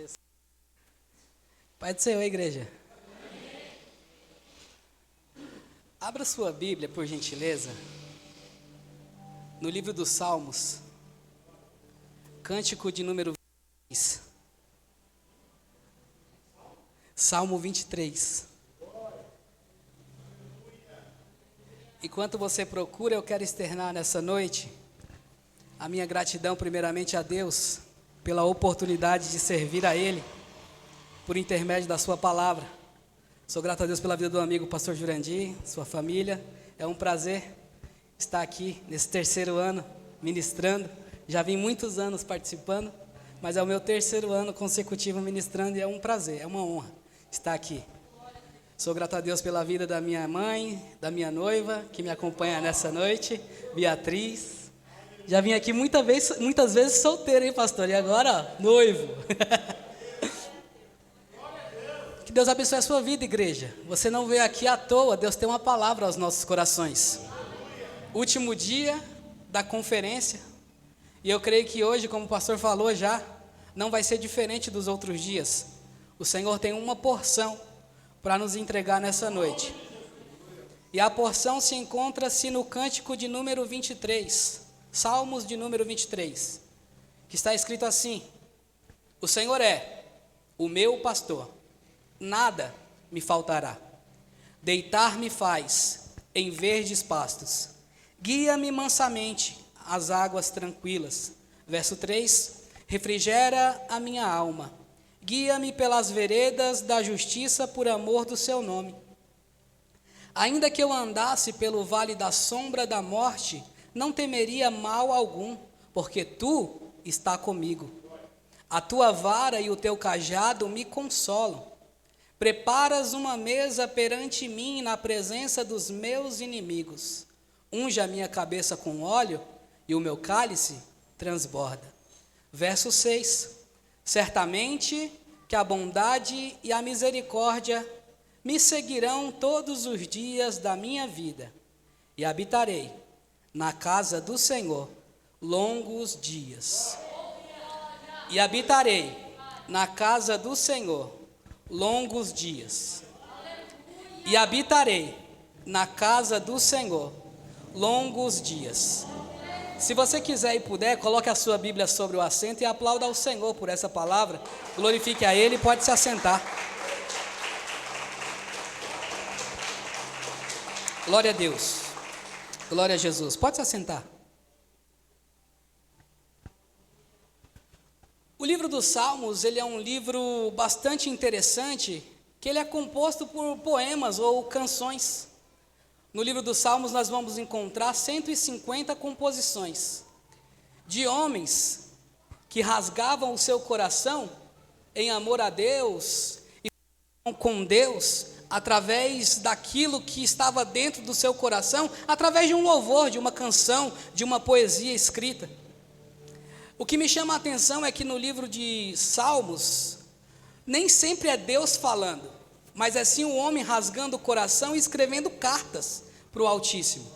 Deus. Pai do Senhor, igreja. Abra sua Bíblia, por gentileza, no livro dos Salmos, cântico de número 23. Salmo 23. Enquanto você procura, eu quero externar nessa noite a minha gratidão primeiramente a Deus pela oportunidade de servir a Ele por intermédio da sua palavra. Sou grato a Deus pela vida do amigo pastor Jurandir, sua família. É um prazer estar aqui nesse terceiro ano ministrando. Já vim muitos anos participando, mas é o meu terceiro ano consecutivo ministrando e é um prazer, é uma honra estar aqui. Sou grato a Deus pela vida da minha mãe, da minha noiva, que me acompanha nessa noite, Beatriz. Já vim aqui muitas vezes solteiro, hein, pastor? E agora, ó, noivo. Que Deus abençoe a sua vida, igreja. Você não veio aqui à toa, Deus tem uma palavra aos nossos corações. Último dia da conferência, e eu creio que hoje, como o pastor falou já, não vai ser diferente dos outros dias. O Senhor tem uma porção para nos entregar nessa noite. E a porção se encontra-se no cântico de número 23, Salmos de número 23, que está escrito assim: o Senhor é o meu pastor, nada me faltará. Deitar-me faz em verdes pastos, guia-me mansamente às águas tranquilas. Verso 3, refrigera a minha alma, guia-me pelas veredas da justiça por amor do seu nome. Ainda que eu andasse pelo vale da sombra da morte, não temeria mal algum, porque tu está comigo. A tua vara e o teu cajado me consolam. Preparas uma mesa perante mim na presença dos meus inimigos. Unge a minha cabeça com óleo e o meu cálice transborda. Verso 6, certamente que a bondade e a misericórdia me seguirão todos os dias da minha vida, e habitarei na casa do Senhor longos dias. E habitarei na casa do Senhor longos dias. E habitarei na casa do Senhor longos dias. Se você quiser e puder, coloque a sua Bíblia sobre o assento e aplauda ao Senhor por essa palavra. Glorifique a Ele e pode se assentar. Glória a Deus. Glória a Jesus. Pode se assentar. O livro dos Salmos, ele é um livro bastante interessante, que ele é composto por poemas ou canções. No livro dos Salmos nós vamos encontrar 150 composições de homens que rasgavam o seu coração em amor a Deus e com Deus, através daquilo que estava dentro do seu coração, através de um louvor, de uma canção, de uma poesia escrita. O que me chama a atenção é que no livro de Salmos, nem sempre é Deus falando, mas é sim o homem rasgando o coração e escrevendo cartas para o Altíssimo.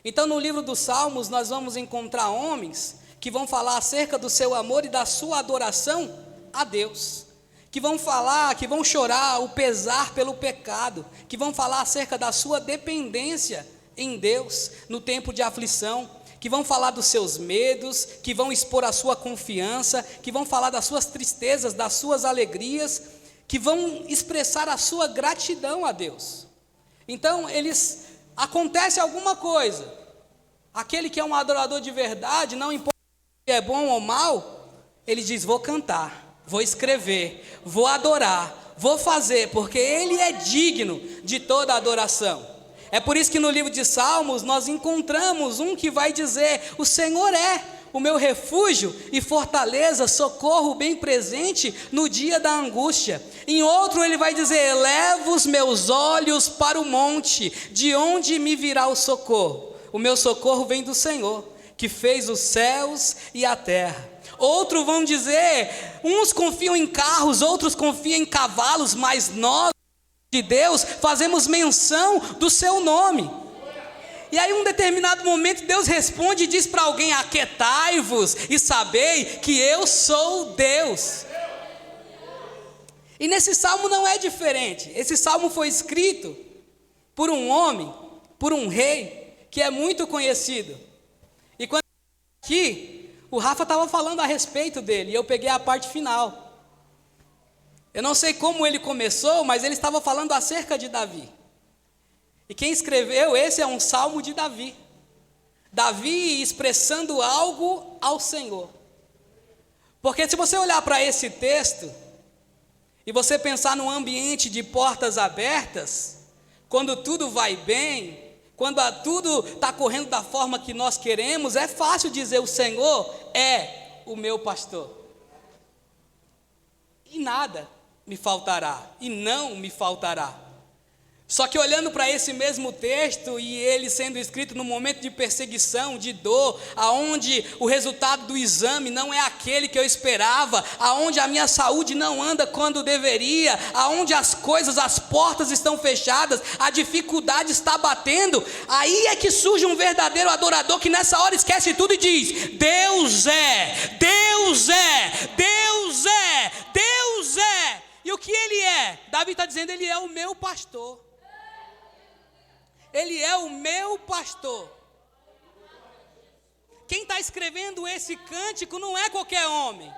Então no livro dos Salmos nós vamos encontrar homens que vão falar acerca do seu amor e da sua adoração a Deus, que vão falar, que vão chorar o pesar pelo pecado, que vão falar acerca da sua dependência em Deus no tempo de aflição, que vão falar dos seus medos, que vão expor a sua confiança, que vão falar das suas tristezas, das suas alegrias, que vão expressar a sua gratidão a Deus. Então acontece alguma coisa, aquele que é um adorador de verdade, não importa se é bom ou mal, ele diz: vou cantar, vou escrever, vou adorar, vou fazer, porque Ele é digno de toda adoração. É por isso que no livro de Salmos nós encontramos um que vai dizer: o Senhor é o meu refúgio e fortaleza, socorro bem presente no dia da angústia. Em outro ele vai dizer: elevo os meus olhos para o monte, de onde me virá o socorro? O meu socorro vem do Senhor, que fez os céus e a terra. Outros vão dizer, uns confiam em carros, outros confiam em cavalos, mas nós, de Deus, fazemos menção do seu nome. E aí, em um determinado momento, Deus responde e diz para alguém: aquietai-vos e sabei que eu sou Deus. E nesse salmo não é diferente. Esse salmo foi escrito por um homem, por um rei, que é muito conhecido. E quando aqui, o Rafa estava falando a respeito dele, e eu peguei a parte final. Eu não sei como ele começou, mas ele estava falando acerca de Davi. E quem escreveu, esse é um salmo de Davi. Davi expressando algo ao Senhor. Porque se você olhar para esse texto, e você pensar num ambiente de portas abertas, quando tudo vai bem, quando tudo está correndo da forma que nós queremos, é fácil dizer: o Senhor é o meu pastor. E nada me faltará, e não me faltará. Só que olhando para esse mesmo texto, e ele sendo escrito no momento de perseguição, de dor, aonde o resultado do exame não é aquele que eu esperava, aonde a minha saúde não anda quando deveria, aonde as coisas, as portas estão fechadas, a dificuldade está batendo, aí é que surge um verdadeiro adorador que nessa hora esquece tudo e diz: Deus é, Deus é, Deus é, Deus é. E o que ele é? Davi está dizendo: ele é o meu pastor. Ele é o meu pastor. Quem está escrevendo esse cântico não é qualquer homem.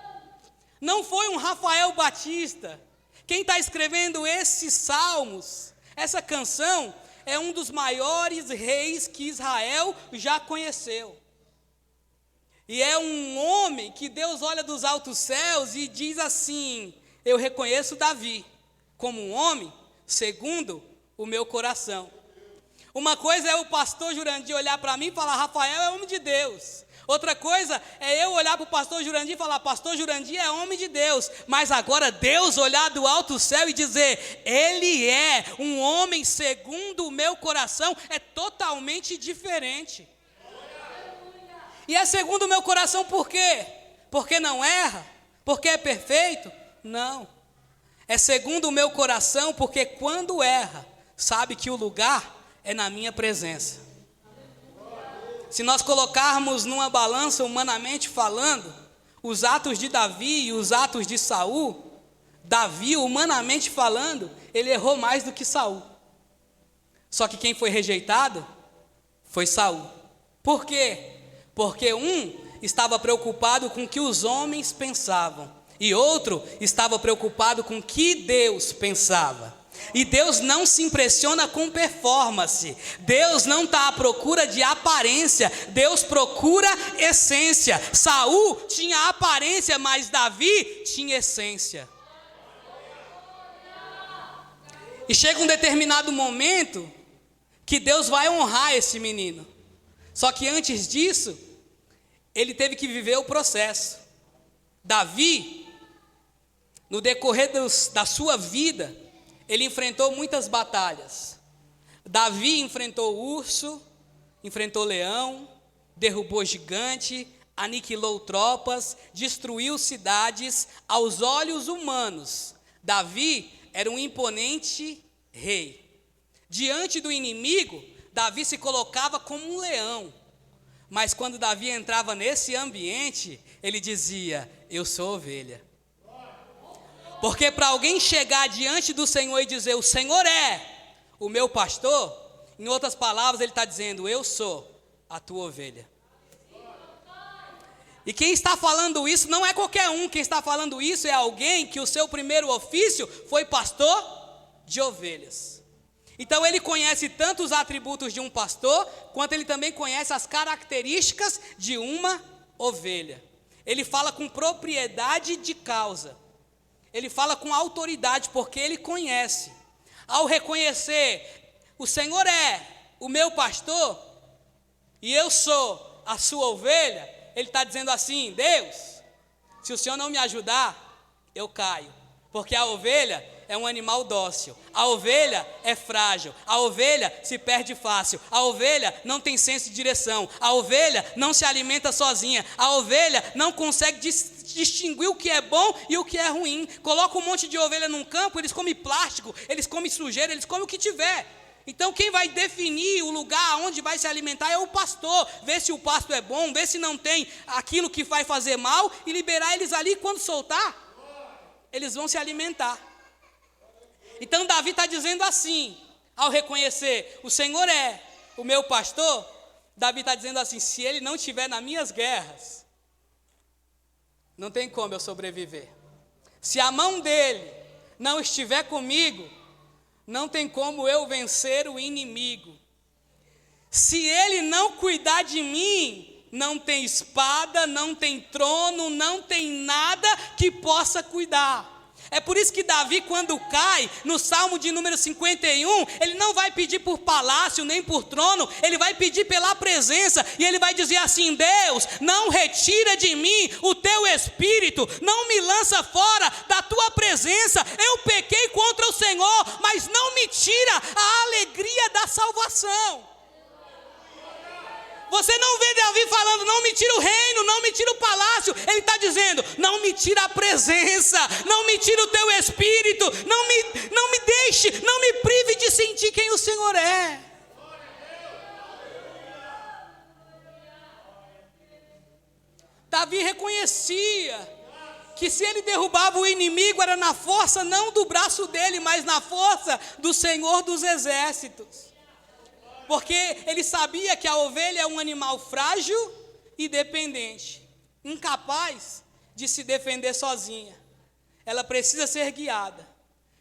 Não foi um Rafael Batista. Quem está escrevendo esses salmos, essa canção, é um dos maiores reis que Israel já conheceu. E é um homem que Deus olha dos altos céus e diz assim: eu reconheço Davi como um homem segundo o meu coração. Uma coisa é o pastor Jurandir olhar para mim e falar: Rafael é homem de Deus. Outra coisa é eu olhar para o pastor Jurandir e falar: pastor Jurandir é homem de Deus. Mas agora Deus olhar do alto céu e dizer: ele é um homem segundo o meu coração, é totalmente diferente. E é segundo o meu coração por quê? Porque não erra? Porque é perfeito? Não. É segundo o meu coração porque quando erra, sabe que o lugar é na minha presença. Se nós colocarmos numa balança, humanamente falando, os atos de Davi e os atos de Saul, Davi, humanamente falando, ele errou mais do que Saul. Só que quem foi rejeitado foi Saul. Por quê? Porque um estava preocupado com o que os homens pensavam, e outro estava preocupado com o que Deus pensava. E Deus não se impressiona com performance. Deus não está à procura de aparência. Deus procura essência. Saul tinha aparência, mas Davi tinha essência. E chega um determinado momento que Deus vai honrar esse menino. Só que antes disso, ele teve que viver o processo. Davi, no decorrer da sua vida, ele enfrentou muitas batalhas. Davi enfrentou urso, enfrentou leão, derrubou gigante, aniquilou tropas, destruiu cidades. Aos olhos humanos, Davi era um imponente rei. Diante do inimigo, Davi se colocava como um leão. Mas quando Davi entrava nesse ambiente, ele dizia: eu sou ovelha. Porque para alguém chegar diante do Senhor e dizer: o Senhor é o meu pastor, em outras palavras, ele está dizendo: eu sou a tua ovelha. E quem está falando isso não é qualquer um. Quem está falando isso é alguém que o seu primeiro ofício foi pastor de ovelhas. Então ele conhece tanto os atributos de um pastor, quanto ele também conhece as características de uma ovelha. Ele fala com propriedade de causa. Ele fala com autoridade, porque ele conhece. Ao reconhecer: o Senhor é o meu pastor, e eu sou a sua ovelha, ele está dizendo assim: Deus, se o Senhor não me ajudar, eu caio. Porque a ovelha é um animal dócil, a ovelha é frágil, a ovelha se perde fácil, a ovelha não tem senso de direção, a ovelha não se alimenta sozinha, a ovelha não consegue distinguir o que é bom e o que é ruim. Coloca um monte de ovelha num campo, eles comem plástico, eles comem sujeira, eles comem o que tiver. Então quem vai definir o lugar onde vai se alimentar é o pastor. Ver se o pasto é bom, ver se não tem aquilo que vai fazer mal e liberar eles ali. Quando soltar, eles vão se alimentar. Então Davi está dizendo assim, ao reconhecer, o Senhor é o meu pastor, Davi está dizendo assim, se ele não estiver nas minhas guerras, não tem como eu sobreviver. Se a mão dele não estiver comigo, não tem como eu vencer o inimigo. Se ele não cuidar de mim, não tem espada, não tem trono, não tem nada que possa cuidar. É por isso que Davi, quando cai, no Salmo de número 51, ele não vai pedir por palácio, nem por trono, ele vai pedir pela presença, e ele vai dizer assim, Deus, não retira de mim o teu espírito, não me lança fora da tua presença, eu pequei contra o Senhor, mas não me tira a alegria da salvação. Você não vê Davi falando, não me tira o reino, não me tira o palácio. Ele está dizendo, não me tira a presença, não me tira o teu espírito, não me deixe, não me prive de sentir quem o Senhor é. Davi reconhecia que se ele derrubava o inimigo, era na força não do braço dele, mas na força do Senhor dos exércitos. Porque ele sabia que a ovelha é um animal frágil e dependente, incapaz de se defender sozinha. Ela precisa ser guiada,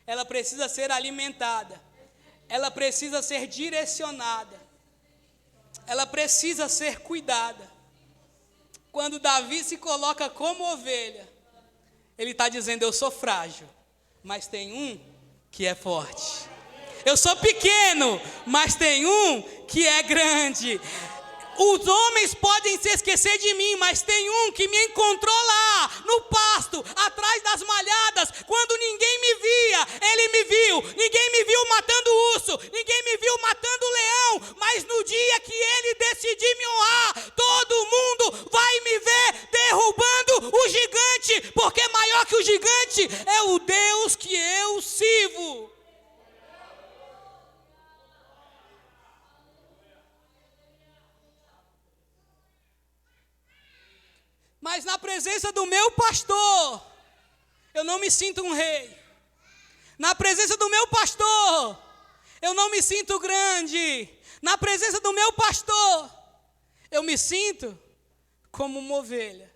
ela precisa ser alimentada, ela precisa ser direcionada, ela precisa ser cuidada. Quando Davi se coloca como ovelha, ele está dizendo, eu sou frágil, mas tem um que é forte. Eu sou pequeno, mas tem um que é grande. Os homens podem se esquecer de mim, mas tem um que me encontrou lá, no pasto, atrás das malhadas, quando ninguém me via, ele me viu. Ninguém me viu matando urso, ninguém me viu matando leão, mas no dia que ele decidir me honrar, todo mundo vai me ver derrubando o gigante, porque maior que o gigante é o Deus que eu sirvo. Mas na presença do meu pastor, eu não me sinto um rei. Na presença do meu pastor, eu não me sinto grande. Na presença do meu pastor, eu me sinto como uma ovelha.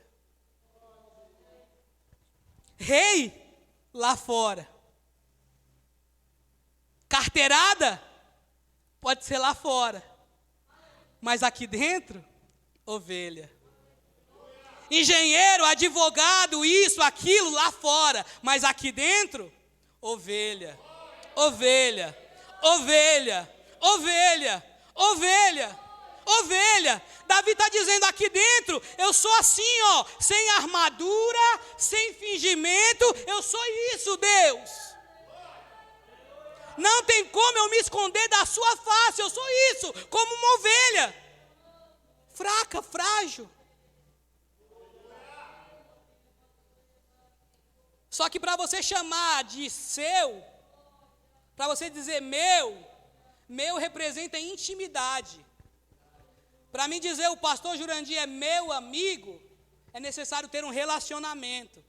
Rei lá fora. Carteirada pode ser lá fora. Mas aqui dentro, ovelha. Engenheiro, advogado, isso, aquilo, lá fora. Mas aqui dentro, ovelha, ovelha, ovelha, ovelha, ovelha, ovelha. Davi está dizendo, aqui dentro, eu sou assim, ó, sem armadura, sem fingimento, eu sou isso, Deus. Não tem como eu me esconder da sua face, eu sou isso, como uma ovelha. Fraca, frágil. Só que para você chamar de seu, para você dizer meu representa intimidade. Para mim dizer o pastor Jurandir é meu amigo, é necessário ter um relacionamento.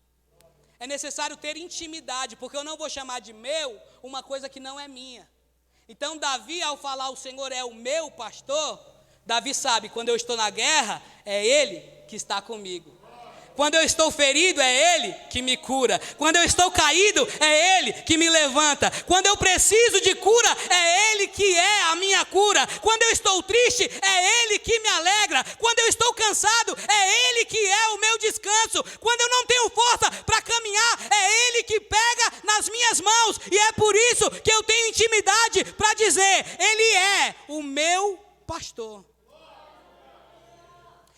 É necessário ter intimidade, porque eu não vou chamar de meu uma coisa que não é minha. Então Davi, ao falar o Senhor é o meu pastor, Davi sabe, quando eu estou na guerra, é Ele que está comigo. Quando eu estou ferido, é Ele que me cura. Quando eu estou caído, é Ele que me levanta. Quando eu preciso de cura, é Ele que é a minha cura. Quando eu estou triste, é Ele que me alegra. Quando eu estou cansado, é Ele que é o meu descanso. Quando eu não tenho força para caminhar, é Ele que pega nas minhas mãos. E é por isso que eu tenho intimidade para dizer, Ele é o meu pastor.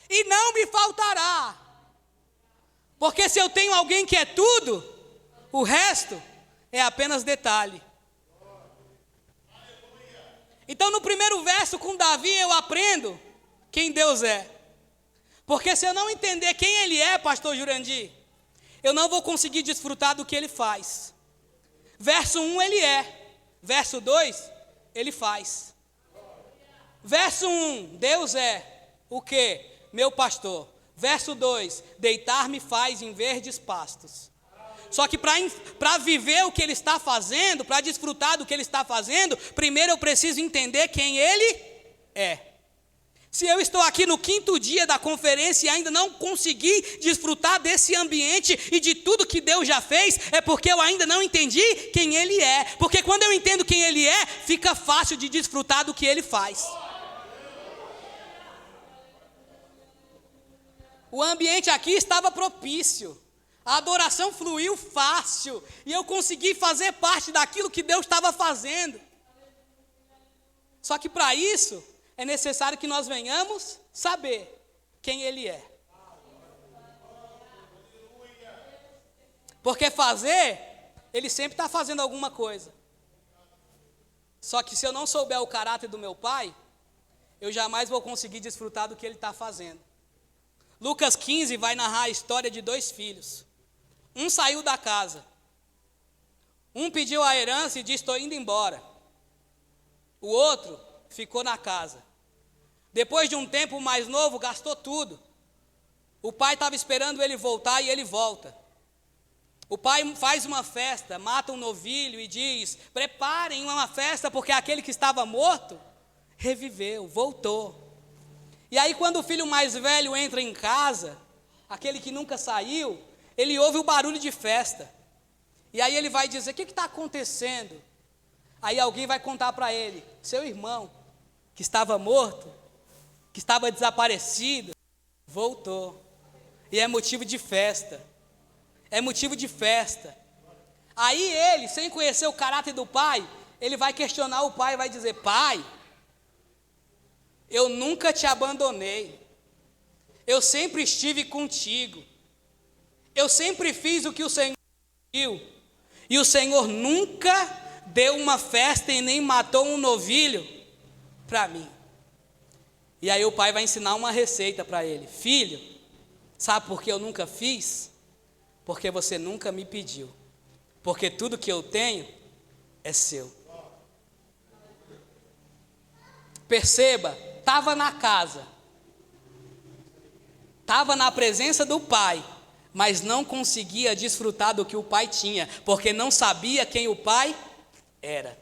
E não me faltará. Porque se eu tenho alguém que é tudo, o resto é apenas detalhe. Então no primeiro verso com Davi eu aprendo quem Deus é. Porque se eu não entender quem Ele é, pastor Jurandir, eu não vou conseguir desfrutar do que Ele faz. Verso 1 Ele é, verso 2 Ele faz. Verso 1, Deus é o quê? Meu pastor. Verso 2, deitar-me faz em verdes pastos. Só que para viver o que Ele está fazendo, para desfrutar do que Ele está fazendo, primeiro eu preciso entender quem Ele é. Se eu estou aqui no 5º dia da conferência e ainda não consegui desfrutar desse ambiente e de tudo que Deus já fez, é porque eu ainda não entendi quem Ele é. Porque quando eu entendo quem Ele é, fica fácil de desfrutar do que Ele faz. O ambiente aqui estava propício, a adoração fluiu fácil, e eu consegui fazer parte daquilo que Deus estava fazendo. Só que para isso, é necessário que nós venhamos saber quem Ele é. Porque fazer, Ele sempre está fazendo alguma coisa. Só que se eu não souber o caráter do meu Pai, eu jamais vou conseguir desfrutar do que Ele está fazendo. Lucas 15 vai narrar a história de 2 filhos. Um saiu da casa. Um pediu a herança e disse: estou indo embora. O outro ficou na casa. Depois de um tempo, o mais novo gastou tudo. O pai estava esperando ele voltar e ele volta. O pai faz uma festa, mata um novilho e diz: preparem uma festa, porque aquele que estava morto reviveu, voltou. E aí quando o filho mais velho entra em casa, aquele que nunca saiu, ele ouve o barulho de festa. E aí ele vai dizer: o que está acontecendo? Aí alguém vai contar para ele: seu irmão, que estava morto, que estava desaparecido, voltou. E é motivo de festa. É motivo de festa. Aí ele, sem conhecer o caráter do pai, ele vai questionar o pai e vai dizer: pai, eu nunca te abandonei. Eu sempre estive contigo. Eu sempre fiz o que o Senhor pediu. E o Senhor nunca deu uma festa e nem matou um novilho para mim. E aí o pai vai ensinar uma receita para ele: filho, sabe por que eu nunca fiz? Porque você nunca me pediu. Porque tudo que eu tenho é seu. Perceba, estava na casa, estava na presença do pai, mas não conseguia desfrutar do que o pai tinha, porque não sabia quem o pai era.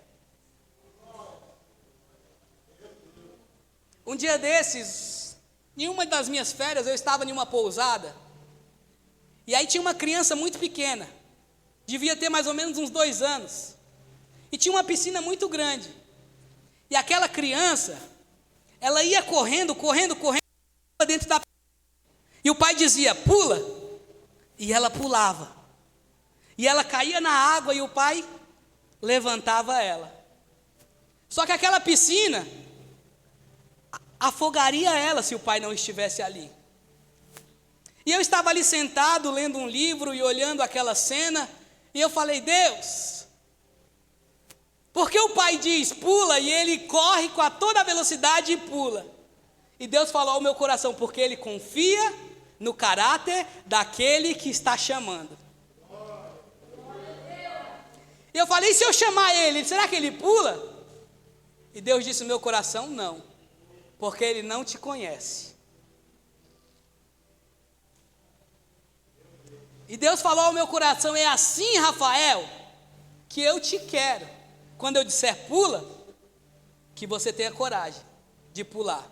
Um dia desses, em uma das minhas férias, eu estava em uma pousada, e aí tinha uma criança muito pequena, devia ter mais ou menos uns 2 anos, e tinha uma piscina muito grande, e aquela criança, ela ia correndo dentro da piscina, e o pai dizia: pula, e ela pulava, e ela caía na água, e o pai levantava ela. Só que aquela piscina afogaria ela se o pai não estivesse ali. E eu estava ali sentado, lendo um livro e olhando aquela cena, e eu falei: Deus, por que o pai diz pula e ele corre com toda a velocidade e pula? E Deus falou ao meu coração: porque ele confia no caráter daquele que está chamando. E eu falei: e se eu chamar ele, será que ele pula? E Deus disse no meu coração: não, porque ele não te conhece. E Deus falou ao meu coração: é assim, Rafael, que eu te quero. Quando eu disser pula, que você tenha coragem de pular.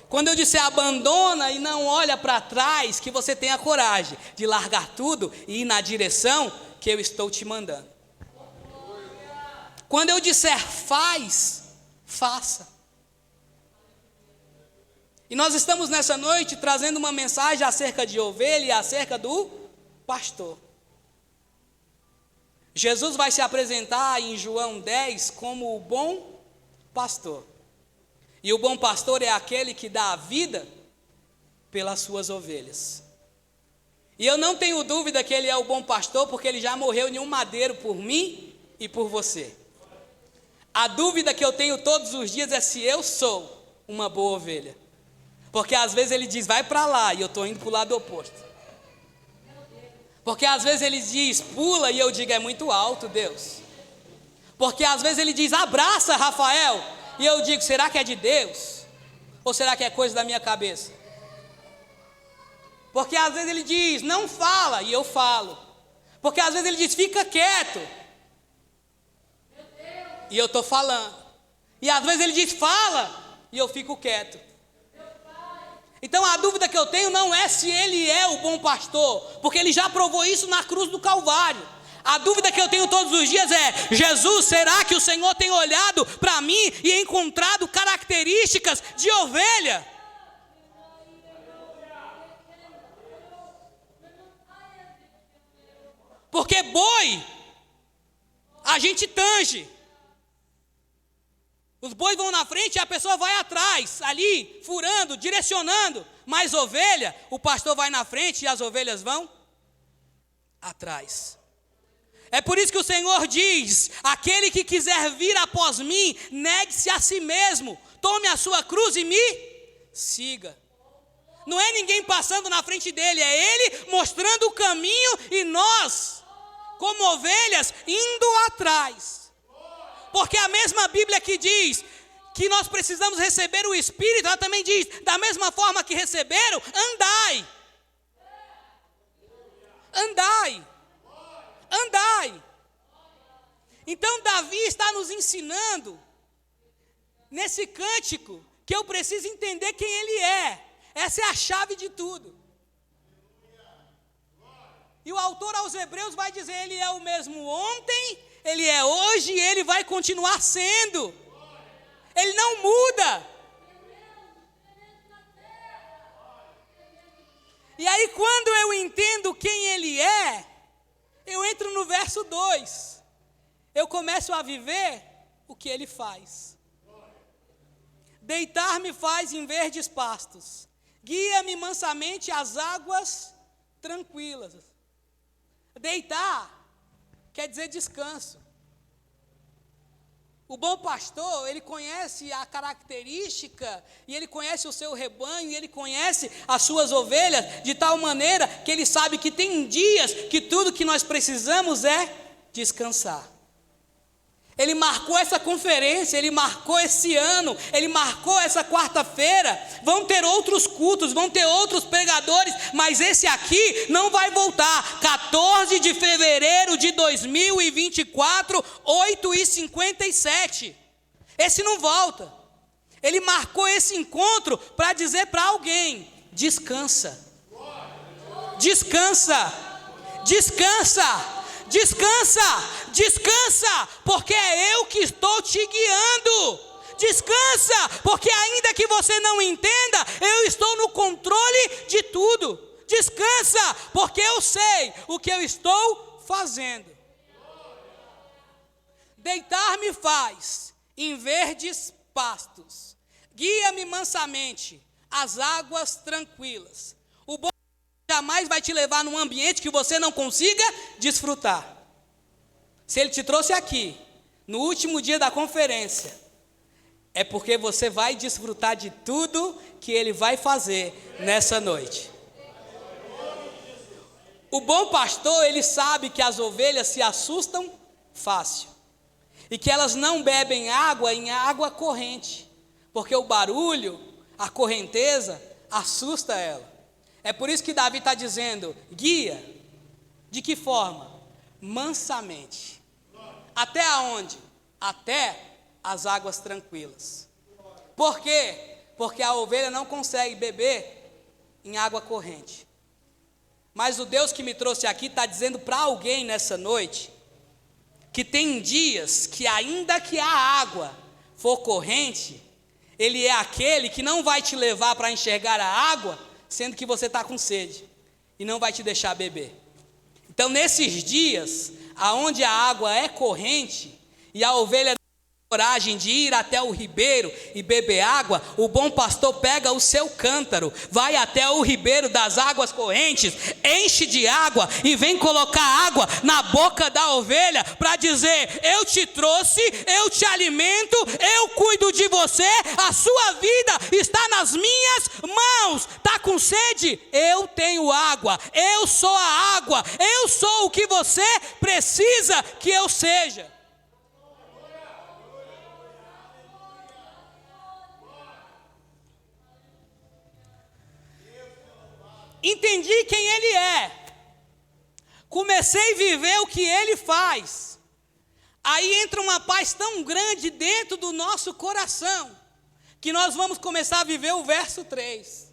Quando eu disser abandona e não olha para trás, que você tenha coragem de largar tudo e ir na direção que eu estou te mandando. Quando eu disser faz, faça. E nós estamos nessa noite trazendo uma mensagem acerca de ovelha e acerca do pastor. Jesus vai se apresentar em João 10 como o bom pastor. E o bom pastor é aquele que dá a vida pelas suas ovelhas. E eu não tenho dúvida que ele é o bom pastor, porque ele já morreu em um madeiro por mim e por você. A dúvida que eu tenho todos os dias é se eu sou uma boa ovelha. Porque às vezes ele diz: vai para lá, e eu estou indo para o lado oposto. Porque às vezes ele diz: pula, e eu digo: é muito alto, Deus. Porque às vezes ele diz: abraça, Rafael, e eu digo: será que é de Deus? Ou será que é coisa da minha cabeça? Porque às vezes ele diz: não fala, e eu falo. Porque às vezes ele diz, fica quieto. E eu estou falando. E às vezes ele diz, fala. E eu fico quieto. Então a dúvida que eu tenho não é se ele é o bom pastor, porque ele já provou isso na cruz do Calvário. A dúvida que eu tenho todos os dias é, Jesus, será que o Senhor tem olhado para mim e encontrado características de ovelha? Porque boi, a gente tange. Os bois vão na frente e a pessoa vai atrás, ali, furando, direcionando. Mas ovelha, o pastor vai na frente e as ovelhas vão atrás. É por isso que o Senhor diz, aquele que quiser vir após mim, negue-se a si mesmo, tome a sua cruz e me siga. Não é ninguém passando na frente dele, é ele mostrando o caminho e nós, como ovelhas, indo atrás. Porque a mesma Bíblia que diz que nós precisamos receber o Espírito, ela também diz, da mesma forma que receberam, andai. Andai. Andai. Então Davi está nos ensinando, nesse cântico, que eu preciso entender quem ele é. Essa é a chave de tudo. E o autor aos Hebreus vai dizer, ele é o mesmo ontem, ele é hoje e ele vai continuar sendo. Ele não muda. E aí quando eu entendo quem ele é, eu entro no verso 2. Eu começo a viver o que ele faz. Deitar-me faz em verdes pastos. Guia-me mansamente às águas tranquilas. Deitar quer dizer descanso. O bom pastor, ele conhece a característica, e ele conhece o seu rebanho, e ele conhece as suas ovelhas, de tal maneira que ele sabe que tem dias que tudo que nós precisamos é descansar. Ele marcou essa conferência, ele marcou esse ano, ele marcou essa quarta-feira. Vão ter outros cultos, vão ter outros pregadores, mas esse aqui não vai voltar. 14 de fevereiro de 2024, 8h57. Esse não volta. Ele marcou esse encontro para dizer para alguém, descansa. Descansa. Descansa. Descansa, descansa, porque é eu que estou te guiando. Descansa, porque ainda que você não entenda, eu estou no controle de tudo. Descansa, porque eu sei o que eu estou fazendo. Deitar-me faz em verdes pastos, guia-me mansamente às águas tranquilas. O bom jamais vai te levar num ambiente que você não consiga desfrutar. Se ele te trouxe aqui, no último dia da conferência, é porque você vai desfrutar de tudo que ele vai fazer nessa noite. O bom pastor, ele sabe que as ovelhas se assustam fácil, e que elas não bebem água em água corrente, porque o barulho, a correnteza, assusta ela. É por isso que Davi está dizendo, guia, de que forma? Mansamente. Até aonde? Até as águas tranquilas. Por quê? Porque a ovelha não consegue beber em água corrente. Mas o Deus que me trouxe aqui está dizendo para alguém nessa noite, que tem dias que ainda que a água for corrente, ele é aquele que não vai te levar para enxergar a água, sendo que você está com sede, e não vai te deixar beber. Então nesses dias, aonde a água é corrente, e a ovelha não tem coragem de ir até o ribeiro e beber água, o bom pastor pega o seu cântaro, vai até o ribeiro das águas correntes, enche de água, e vem colocar água na boca da ovelha, para dizer, eu te trouxe, eu te alimento, eu cuido de você, a sua vida está nas minhas mãos. Está com sede? Eu tenho água, eu sou a água, eu sou o que você precisa que eu seja. Entendi quem ele é. comecei a viver o que Ele faz, aí entra uma paz tão grande dentro do nosso coração, que nós vamos começar a viver o verso 3.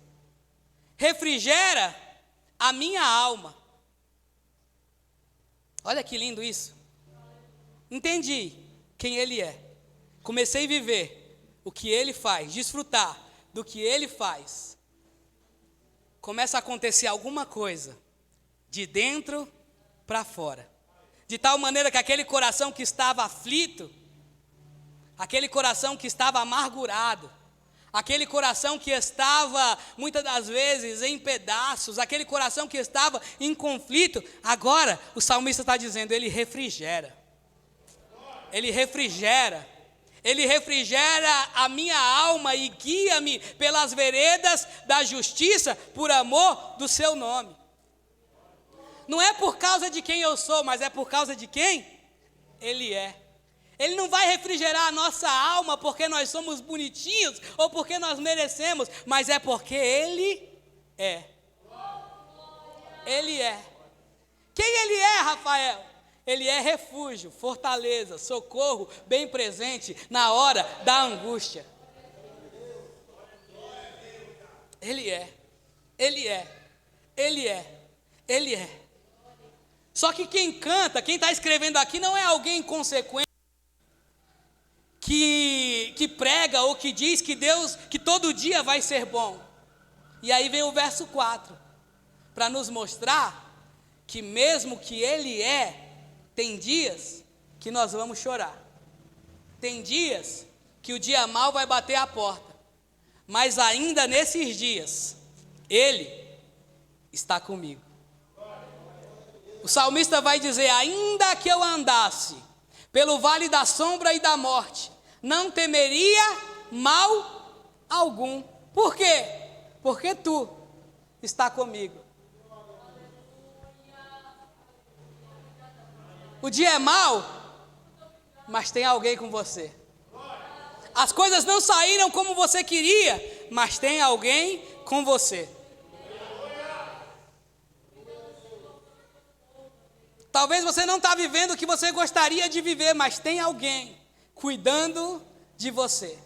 Refrigera a minha alma. Olha que lindo isso. Entendi quem Ele é. Comecei a viver o que Ele faz, desfrutar do que Ele faz. Começa a acontecer alguma coisa de dentro para fora. De tal maneira que aquele coração que estava aflito, aquele coração que estava amargurado, aquele coração que estava muitas das vezes em pedaços, aquele coração que estava em conflito, agora o salmista está dizendo, Ele refrigera. Ele refrigera. Ele refrigera a minha alma e guia-me pelas veredas da justiça por amor do seu nome. Não é por causa de quem eu sou, mas é por causa de quem Ele é. Ele não vai refrigerar a nossa alma porque nós somos bonitinhos ou porque nós merecemos, mas é porque Ele é. Ele é. Quem Ele é, Rafael? Ele é refúgio, fortaleza, socorro, bem presente na hora da angústia. Ele é, Ele é, Ele é, Ele é. Só que quem canta, quem está escrevendo aqui não é alguém inconsequente, que prega ou que diz que Deus, que todo dia vai ser bom. E aí vem o verso 4, para nos mostrar que mesmo que Ele é, tem dias que nós vamos chorar. Tem dias que o dia mau vai bater a porta. Mas ainda nesses dias, Ele está comigo. O salmista vai dizer, ainda que eu andasse pelo vale da sombra e da morte, não temeria mal algum. Por quê? Porque Tu está comigo. O dia é mau, mas tem alguém com você. As coisas não saíram como você queria, mas tem alguém com você. Talvez você não está vivendo o que você gostaria de viver, mas tem alguém cuidando de você.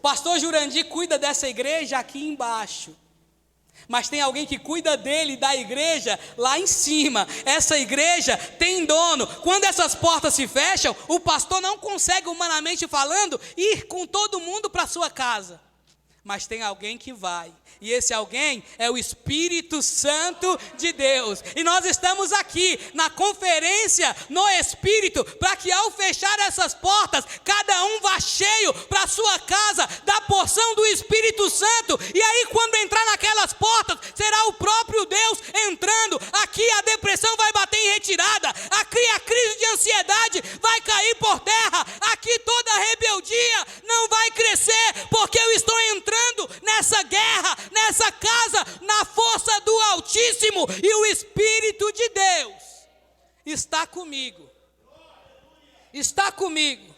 Pastor Jurandir cuida dessa igreja aqui embaixo. Mas tem alguém que cuida dele, da igreja, lá em cima. Essa igreja tem dono. Quando essas portas se fecham, o pastor não consegue, humanamente falando, ir com todo mundo para sua casa. Mas tem alguém que vai. E esse alguém é o Espírito Santo de Deus. E nós estamos aqui na conferência no Espírito, para que ao fechar essas portas, cada um vá cheio para a sua casa, da porção do Espírito Santo. E aí quando entrar naquelas portas, será o próprio Deus entrando. Aqui a depressão vai bater em retirada. Aqui a crise de ansiedade vai cair por terra. Aqui toda a rebeldia não vai crescer, porque eu estou entrando nessa guerra, nessa casa, na força do Altíssimo, e o Espírito de Deus está comigo, está comigo,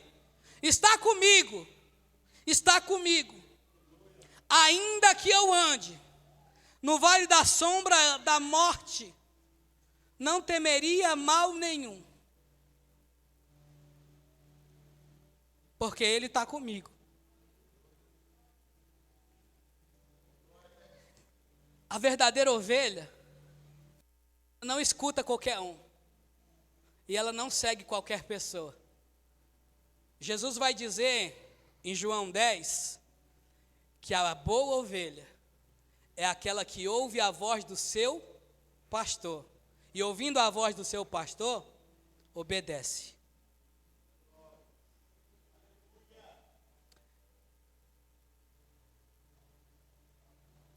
está comigo, está comigo. Ainda que eu ande no vale da sombra da morte, não temeria mal nenhum, porque Ele está comigo. A verdadeira ovelha não escuta qualquer um. E ela não segue qualquer pessoa. Jesus vai dizer em João 10 que a boa ovelha é aquela que ouve a voz do seu pastor. E ouvindo a voz do seu pastor, obedece.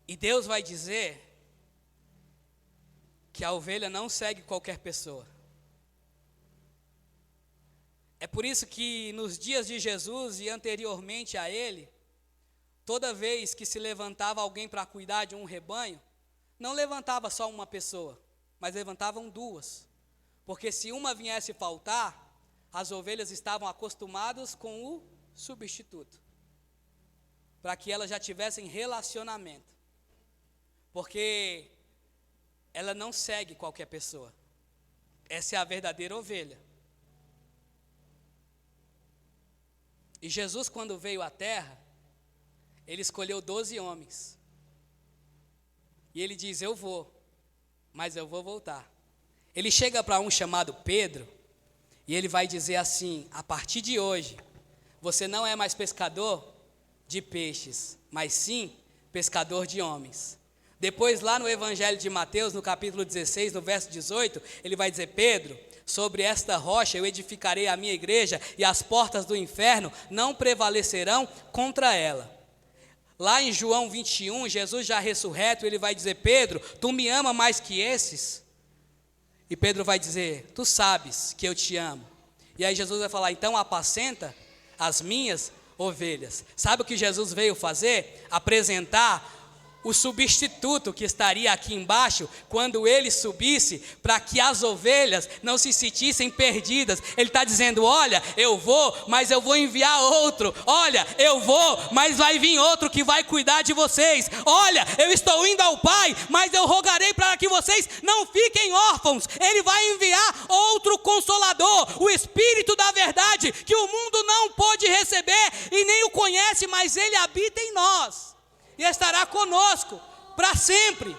E Deus vai dizer que a ovelha não segue qualquer pessoa. É por isso que nos dias de Jesus e anteriormente a Ele, toda vez que se levantava alguém para cuidar de um rebanho, não levantava só uma pessoa, mas levantavam duas. Porque se uma viesse faltar, as ovelhas estavam acostumadas com o substituto, para que elas já tivessem relacionamento. Porque ela não segue qualquer pessoa. Essa é a verdadeira ovelha. E Jesus, quando veio à terra, ele escolheu 12 homens. E ele diz, eu vou, mas eu vou voltar. Ele chega para um chamado Pedro, e ele vai dizer assim, a partir de hoje, você não é mais pescador de peixes, mas sim pescador de homens. Depois lá no Evangelho de Mateus, no capítulo 16, no verso 18, ele vai dizer, Pedro, sobre esta rocha eu edificarei a minha igreja, e as portas do inferno não prevalecerão contra ela. Lá em João 21, Jesus já ressurreto, ele vai dizer, Pedro, tu me ama mais que esses? E Pedro vai dizer, tu sabes que eu te amo. E aí Jesus vai falar, então apacenta as minhas ovelhas. Sabe o que Jesus veio fazer? Apresentar o substituto que estaria aqui embaixo, quando ele subisse, para que as ovelhas não se sentissem perdidas. Ele está dizendo, olha, eu vou, mas eu vou enviar outro. Olha, eu vou, mas vai vir outro que vai cuidar de vocês. Olha, eu estou indo ao Pai, mas eu rogarei para que vocês não fiquem órfãos. Ele vai enviar outro Consolador, o Espírito da verdade, que o mundo não pôde receber e nem o conhece, mas ele habita em nós. E estará conosco para sempre.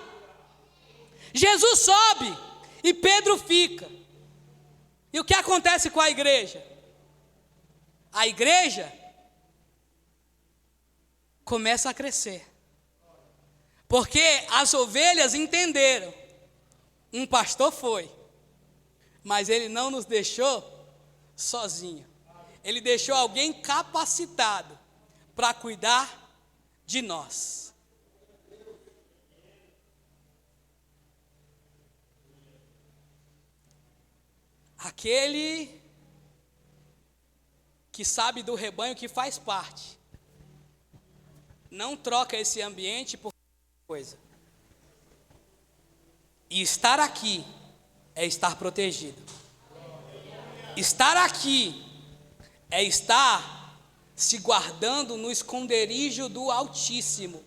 Jesus sobe e Pedro fica. E o que acontece com a igreja? A igreja começa a crescer. Porque as ovelhas entenderam. Um pastor foi, mas ele não nos deixou sozinho. Ele deixou alguém capacitado para cuidar de nós. Aquele que sabe do rebanho que faz parte, não troca esse ambiente por coisa. E estar aqui é estar protegido. Estar aqui é estar se guardando no esconderijo do Altíssimo,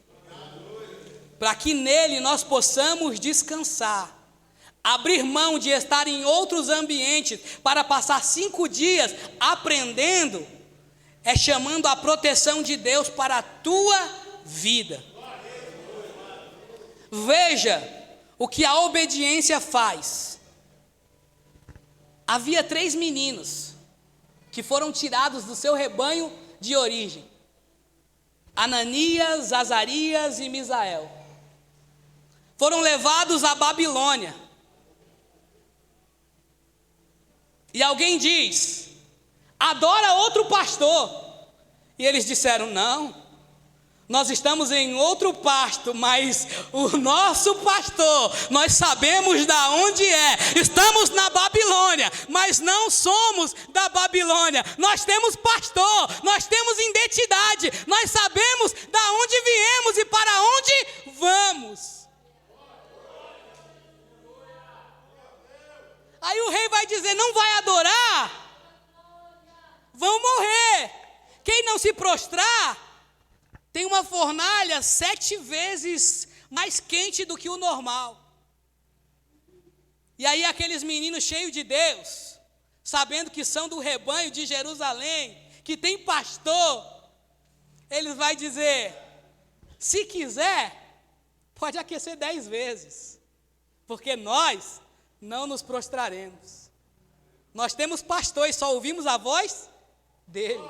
para que nele nós possamos descansar, abrir mão de estar em outros ambientes, para passar 5 dias aprendendo, é chamando a proteção de Deus para a tua vida. Veja o que a obediência faz. Havia 3 meninos que foram tirados do seu rebanho de origem, Ananias, Azarias e Misael, foram levados à Babilônia. E alguém diz, adora outro pastor. E eles disseram, não, nós estamos em outro pasto, mas o nosso pastor, nós sabemos da onde é. Estamos na Babilônia, mas não somos da Babilônia. Nós temos pastor, nós temos identidade, nós sabemos da onde viemos e para onde vamos. Aí o rei vai dizer, não vai adorar? Vão morrer. Quem não se prostrar, tem uma fornalha 7 vezes mais quente do que o normal. E aí aqueles meninos cheios de Deus, sabendo que são do rebanho de Jerusalém, que tem pastor, eles vão dizer, se quiser, pode aquecer 10 vezes, porque nós não nos prostraremos. Nós temos pastor e só ouvimos a voz dele.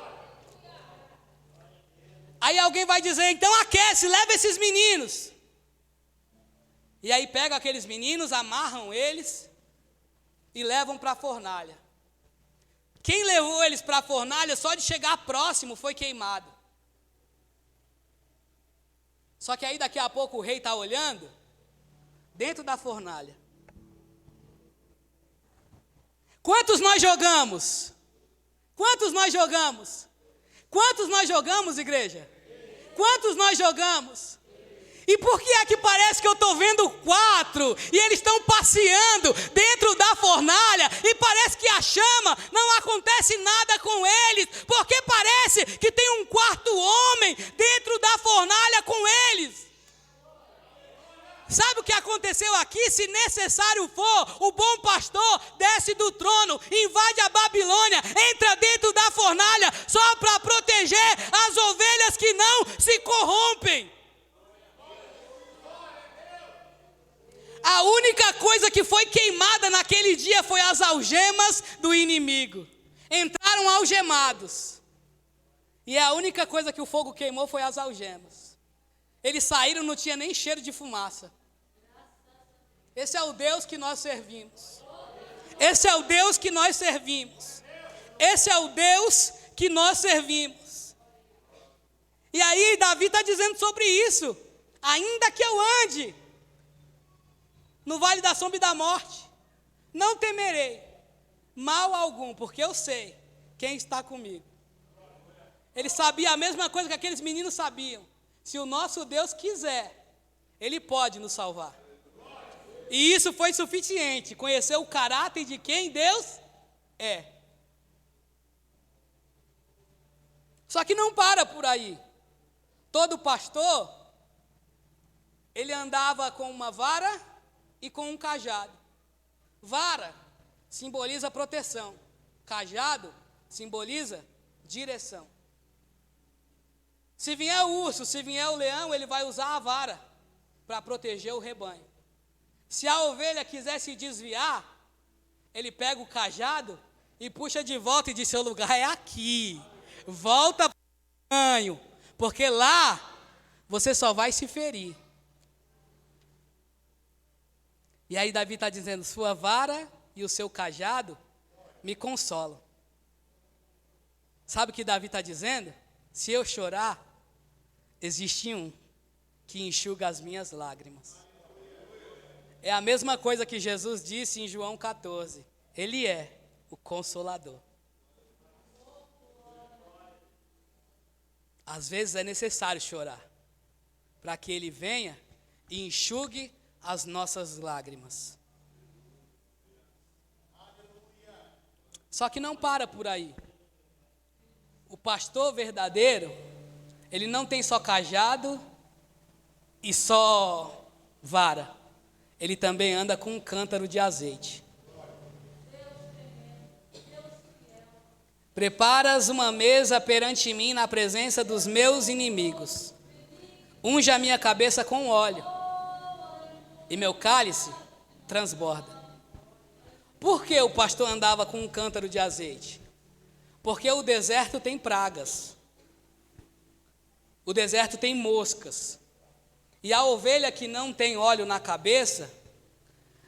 Aí alguém vai dizer, então aquece, leva esses meninos. E aí pega aqueles meninos, amarram eles e levam para a fornalha. Quem levou eles para a fornalha, só de chegar próximo, foi queimado. Só que aí daqui a pouco o rei está olhando, dentro da fornalha. Quantos nós jogamos? Quantos nós jogamos? Quantos nós jogamos, igreja? Quantos nós jogamos? E por que é que parece que eu estou vendo 4 e eles estão passeando dentro da fornalha e parece que a chama não acontece nada com eles? Porque parece que tem um 4º homem dentro da fornalha com eles. Sabe o que aconteceu aqui? Se necessário for, o bom pastor desce do trono, invade a Babilônia, entra dentro da fornalha, só para proteger as ovelhas que não se corrompem. A única coisa que foi queimada naquele dia foi as algemas do inimigo. Entraram algemados. E a única coisa que o fogo queimou foi as algemas. Eles saíram, não tinha nem cheiro de fumaça. Esse é o Deus que nós servimos. Esse é o Deus que nós servimos. Esse é o Deus que nós servimos. E aí Davi está dizendo sobre isso. Ainda que eu ande no vale da sombra e da morte, não temerei mal algum, porque eu sei quem está comigo. Ele sabia a mesma coisa que aqueles meninos sabiam. Se o nosso Deus quiser, Ele pode nos salvar. E isso foi suficiente, conhecer o caráter de quem Deus é. Só que não para por aí. Todo pastor, ele andava com uma vara e com um cajado. Vara simboliza proteção. Cajado simboliza direção. Se vier o urso, se vier o leão, ele vai usar a vara para proteger o rebanho. Se a ovelha quiser se desviar, ele pega o cajado e puxa de volta e diz: seu lugar é aqui. Volta para o rebanho, porque lá você só vai se ferir. E aí Davi está dizendo: sua vara e o seu cajado me consolam. Sabe o que Davi está dizendo? Se eu chorar, existe um que enxuga as minhas lágrimas. É a mesma coisa que Jesus disse em João 14. Ele é o Consolador. Às vezes é necessário chorar, para que Ele venha e enxugue as nossas lágrimas. Só que não para por aí. O pastor verdadeiro, ele não tem só cajado e só vara. Ele também anda com um cântaro de azeite. Preparas uma mesa perante mim na presença dos meus inimigos. Unge a minha cabeça com óleo, e meu cálice transborda. Por que o pastor andava com um cântaro de azeite? Porque o deserto tem pragas. O deserto tem moscas. E a ovelha que não tem óleo na cabeça,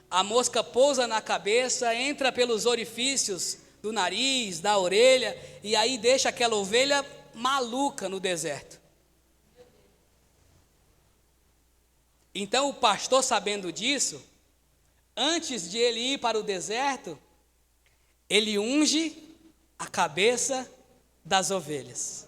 a mosca pousa na cabeça, entra pelos orifícios do nariz, da orelha, e aí deixa aquela ovelha maluca no deserto. Então o pastor, sabendo disso, antes de ele ir para o deserto, ele unge a cabeça das ovelhas.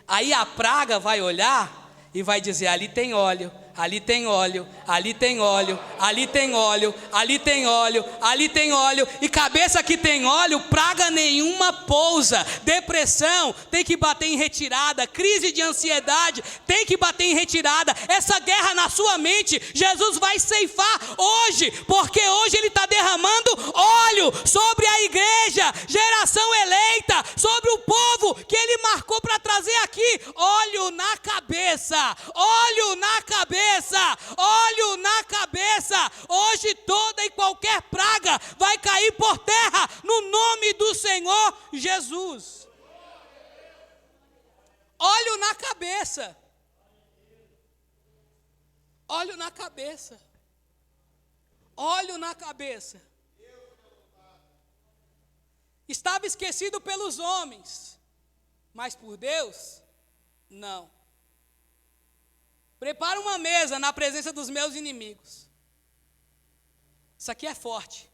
Aí a praga vai olhar e vai dizer: ali tem óleo, ali tem óleo, ali tem óleo, ali tem óleo, ali tem óleo, ali tem óleo. E cabeça que tem óleo, praga nenhuma pousa. Depressão tem que bater em retirada. Crise de ansiedade tem que bater em retirada. Essa guerra na sua mente, Jesus vai ceifar hoje, porque hoje Ele está derramando óleo sobre a igreja, geração eleita, sobre o povo que Ele marcou para trazer aqui. Óleo na cabeça, óleo na cabeça, óleo na cabeça. Hoje toda e qualquer praga vai cair por terra no nome do Senhor Jesus. Óleo na cabeça. Óleo na cabeça. Óleo na cabeça. Estava esquecido pelos homens, mas por Deus, não. Prepara uma mesa na presença dos meus inimigos. Isso aqui é forte.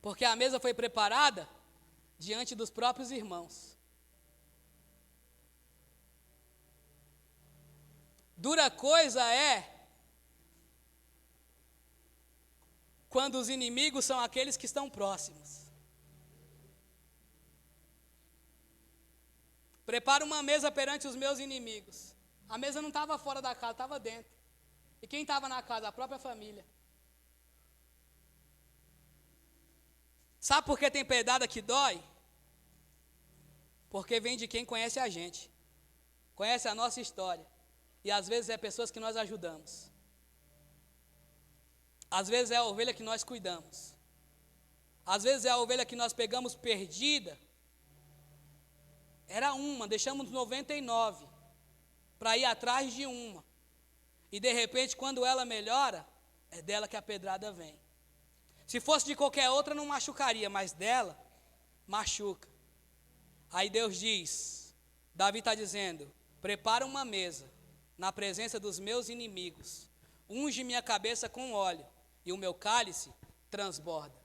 Porque a mesa foi preparada diante dos próprios irmãos. Dura coisa é quando os inimigos são aqueles que estão próximos. Prepara uma mesa perante os meus inimigos. A mesa não estava fora da casa, estava dentro. E quem estava na casa? A própria família. Sabe por que tem pedrada que dói? Porque vem de quem conhece a gente, conhece a nossa história. E às vezes é pessoas que nós ajudamos. Às vezes é a ovelha que nós cuidamos. Às vezes é a ovelha que nós pegamos perdida. Era uma, deixamos 99 para ir atrás de uma. E de repente, quando ela melhora, é dela que a pedrada vem. Se fosse de qualquer outra, não machucaria, mas dela, machuca. Aí Deus diz, Davi está dizendo, prepara uma mesa na presença dos meus inimigos, unge minha cabeça com óleo, e o meu cálice transborda.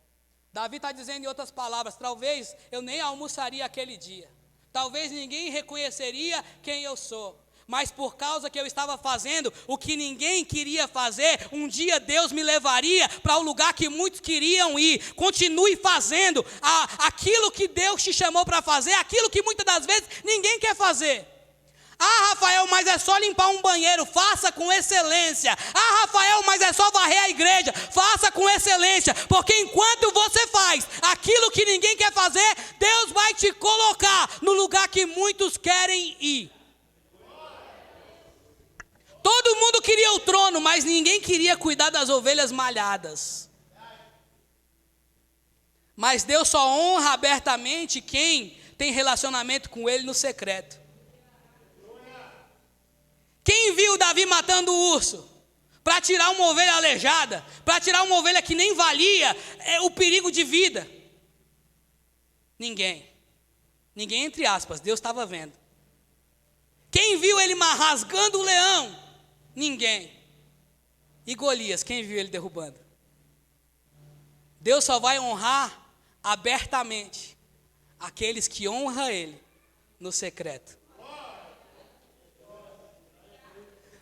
Davi está dizendo em outras palavras, talvez eu nem almoçaria aquele dia, talvez ninguém reconheceria quem eu sou, mas por causa que eu estava fazendo o que ninguém queria fazer, um dia Deus me levaria para o lugar que muitos queriam ir. Continue fazendo aquilo que Deus te chamou para fazer, aquilo que muitas das vezes ninguém quer fazer. Ah, Rafael, mas é só limpar um banheiro, faça com excelência. Ah, Rafael, mas é só varrer a igreja, faça com excelência, porque enquanto você faz aquilo que ninguém quer fazer, Deus vai te colocar no lugar que muitos querem ir. Todo mundo queria o trono, mas ninguém queria cuidar das ovelhas malhadas. Mas Deus só honra abertamente quem tem relacionamento com Ele no secreto. Quem viu Davi matando o urso para tirar uma ovelha aleijada, para tirar uma ovelha que nem valia o perigo de vida? Ninguém. Ninguém entre aspas, Deus estava vendo. Quem viu ele rasgando o leão? Ninguém. E Golias, quem viu ele derrubando? Deus só vai honrar abertamente aqueles que honram ele no secreto.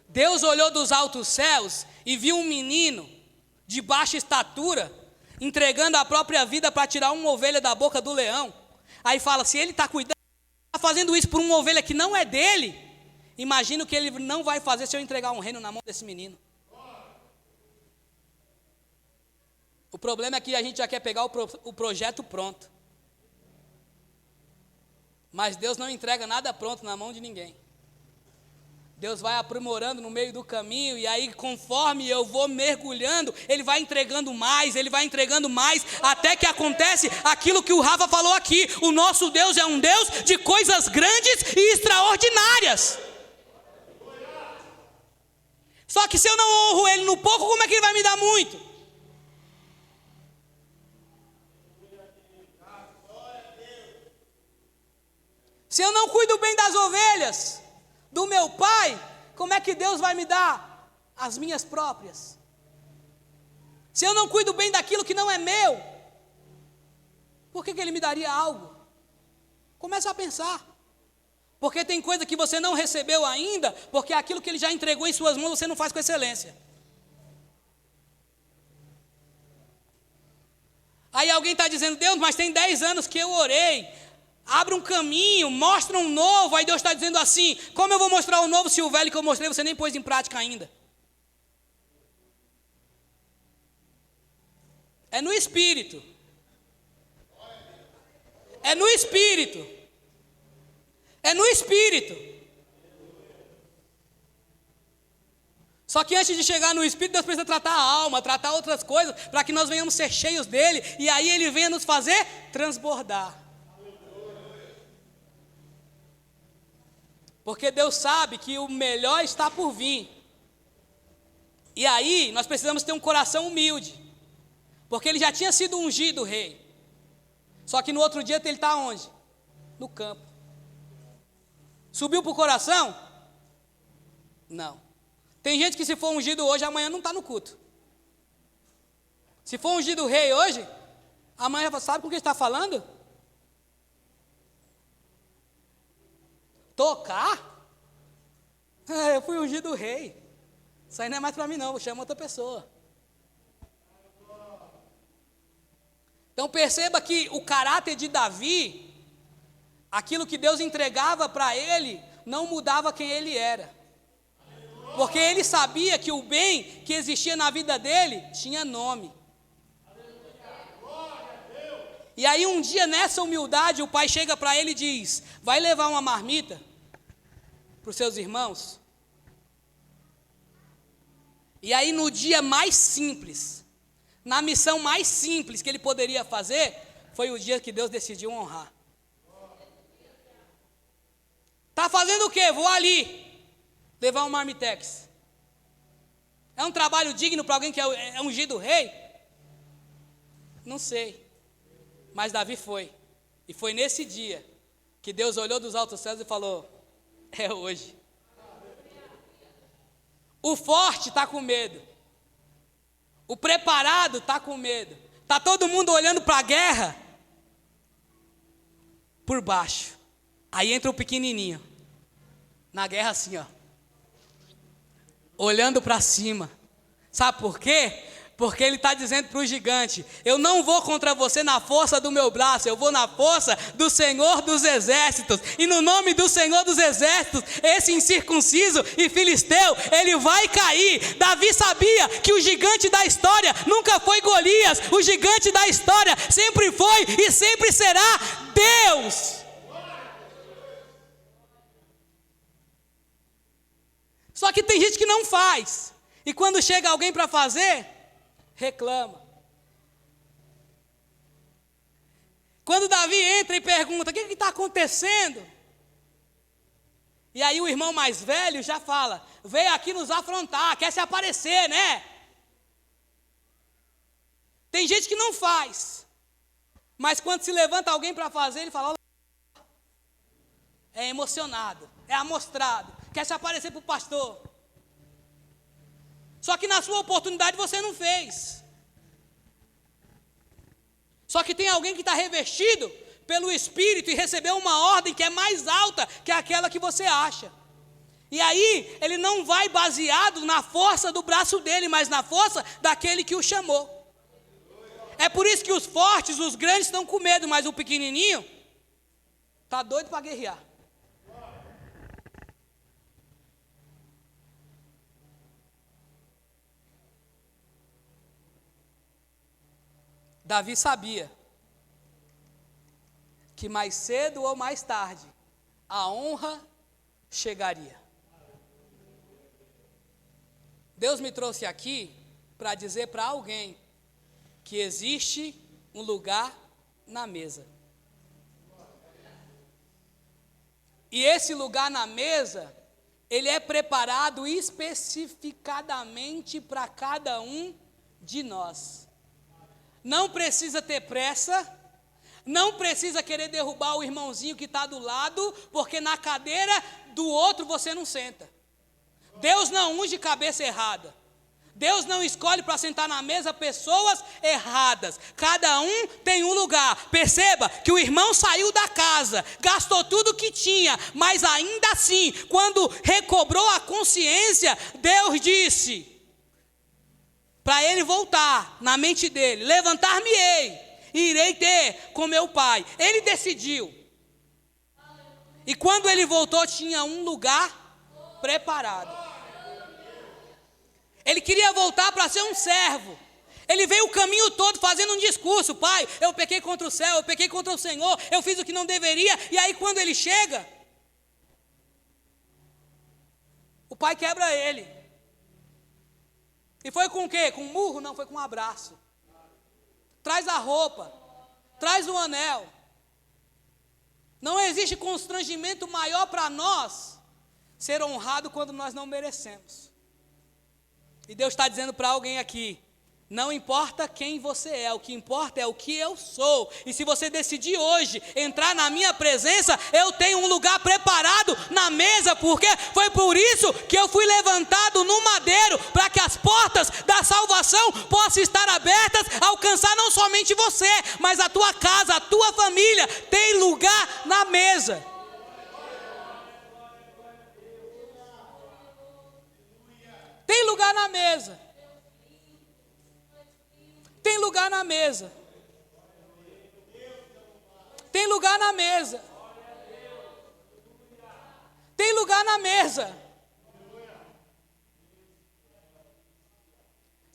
Deus olhou dos altos céus e viu um menino de baixa estatura entregando a própria vida para tirar uma ovelha da boca do leão. Aí fala, se ele está cuidando, está fazendo isso por uma ovelha que não é dele, imagina o que ele não vai fazer se eu entregar um reino na mão desse menino. O problema é que a gente já quer pegar o projeto pronto. Mas Deus não entrega nada pronto na mão de ninguém. Deus vai aprimorando no meio do caminho, e aí conforme eu vou mergulhando, Ele vai entregando mais, até que acontece aquilo que o Rafa falou aqui. O nosso Deus é um Deus de coisas grandes e extraordinárias. Só que se eu não honro Ele no pouco, como é que Ele vai me dar muito? Se eu não cuido bem das ovelhas do meu pai, como é que Deus vai me dar as minhas próprias? Se eu não cuido bem daquilo que não é meu, por que Ele me daria algo? Começa a pensar. Porque tem coisa que você não recebeu ainda, porque aquilo que Ele já entregou em suas mãos, você não faz com excelência. Aí alguém está dizendo, Deus, mas tem 10 anos que eu orei, abre um caminho, mostra um novo. Aí Deus está dizendo assim, como eu vou mostrar o novo se o velho que eu mostrei você nem pôs em prática ainda? É no Espírito. É no Espírito. É no Espírito. Só que antes de chegar no Espírito, Deus precisa tratar a alma, tratar outras coisas, para que nós venhamos ser cheios dEle, e aí Ele venha nos fazer transbordar. Porque Deus sabe que o melhor está por vir. E aí nós precisamos ter um coração humilde. Porque ele já tinha sido ungido rei. Só que no outro dia ele está onde? No campo. Subiu para o coração? Não. Tem gente que se for ungido hoje, amanhã não está no culto. Se for ungido rei hoje, amanhã sabe com o que está falando? Tocar? Eu fui ungido rei. Isso aí não é mais para mim não, vou chamar outra pessoa. Então perceba que o caráter de Davi, aquilo que Deus entregava para ele, não mudava quem ele era. Porque ele sabia que o bem que existia na vida dele tinha nome. E aí um dia nessa humildade o pai chega para ele e diz: vai levar uma marmita para os seus irmãos? E aí no dia mais simples, na missão mais simples que ele poderia fazer, foi o dia que Deus decidiu honrar. Tá fazendo o quê? Vou ali levar um marmitex. É um trabalho digno para alguém que é ungido rei? Não sei. Mas Davi foi. E foi nesse dia que Deus olhou dos altos céus e falou: é hoje. O forte está com medo. O preparado está com medo. Está todo mundo olhando para a guerra por baixo. Aí entra o pequenininho. Na guerra assim, ó. Olhando para cima. Sabe por quê? Porque ele está dizendo para o gigante: eu não vou contra você na força do meu braço, eu vou na força do Senhor dos Exércitos. E no nome do Senhor dos Exércitos, esse incircunciso e filisteu, ele vai cair. Davi sabia que o gigante da história nunca foi Golias. O gigante da história sempre foi e sempre será Deus. Só que tem gente que não faz. E quando chega alguém para fazer, reclama. Quando Davi entra e pergunta: o que está acontecendo? E aí o irmão mais velho já fala: veio aqui nos afrontar, quer se aparecer, né? Tem gente que não faz, mas quando se levanta alguém para fazer, ele fala: é emocionado, é amostrado, quer se aparecer para o pastor. Só que na sua oportunidade você não fez. Só que tem alguém que está revestido pelo Espírito e recebeu uma ordem que é mais alta que aquela que você acha. E aí ele não vai baseado na força do braço dele, mas na força daquele que o chamou. É por isso que os fortes, os grandes estão com medo, mas o pequenininho está doido para guerrear. Davi sabia que mais cedo ou mais tarde a honra chegaria. Deus me trouxe aqui para dizer para alguém que existe um lugar na mesa. E esse lugar na mesa, ele é preparado especificadamente para cada um de nós. Não precisa ter pressa, não precisa querer derrubar o irmãozinho que está do lado, porque na cadeira do outro você não senta. Deus não unge cabeça errada. Deus não escolhe para sentar na mesa pessoas erradas. Cada um tem um lugar. Perceba que o irmão saiu da casa, gastou tudo que tinha, mas ainda assim, quando recobrou a consciência, Deus disse para ele voltar na mente dele: levantar-me-ei e irei ter com meu pai. Ele decidiu. E quando ele voltou, tinha um lugar preparado. Ele queria voltar para ser um servo. Ele veio o caminho todo fazendo um discurso: pai, eu pequei contra o céu, eu pequei contra o Senhor, eu fiz o que não deveria. E aí quando ele chega, o pai quebra ele. E foi com o quê? Com um murro? Não, foi com um abraço. Traz a roupa, traz o anel. Não existe constrangimento maior para nós ser honrado quando nós não merecemos. E Deus está dizendo para alguém aqui: não importa quem você é, o que importa é o que eu sou. E se você decidir hoje entrar na minha presença, eu tenho um lugar preparado na mesa, porque foi por isso que eu fui levantado no madeiro, para que as portas da salvação possam estar abertas, alcançar não somente você, mas a tua casa, a tua família, tem lugar na mesa. Tem lugar na mesa. Tem lugar na mesa. Tem lugar na mesa. Tem lugar na mesa.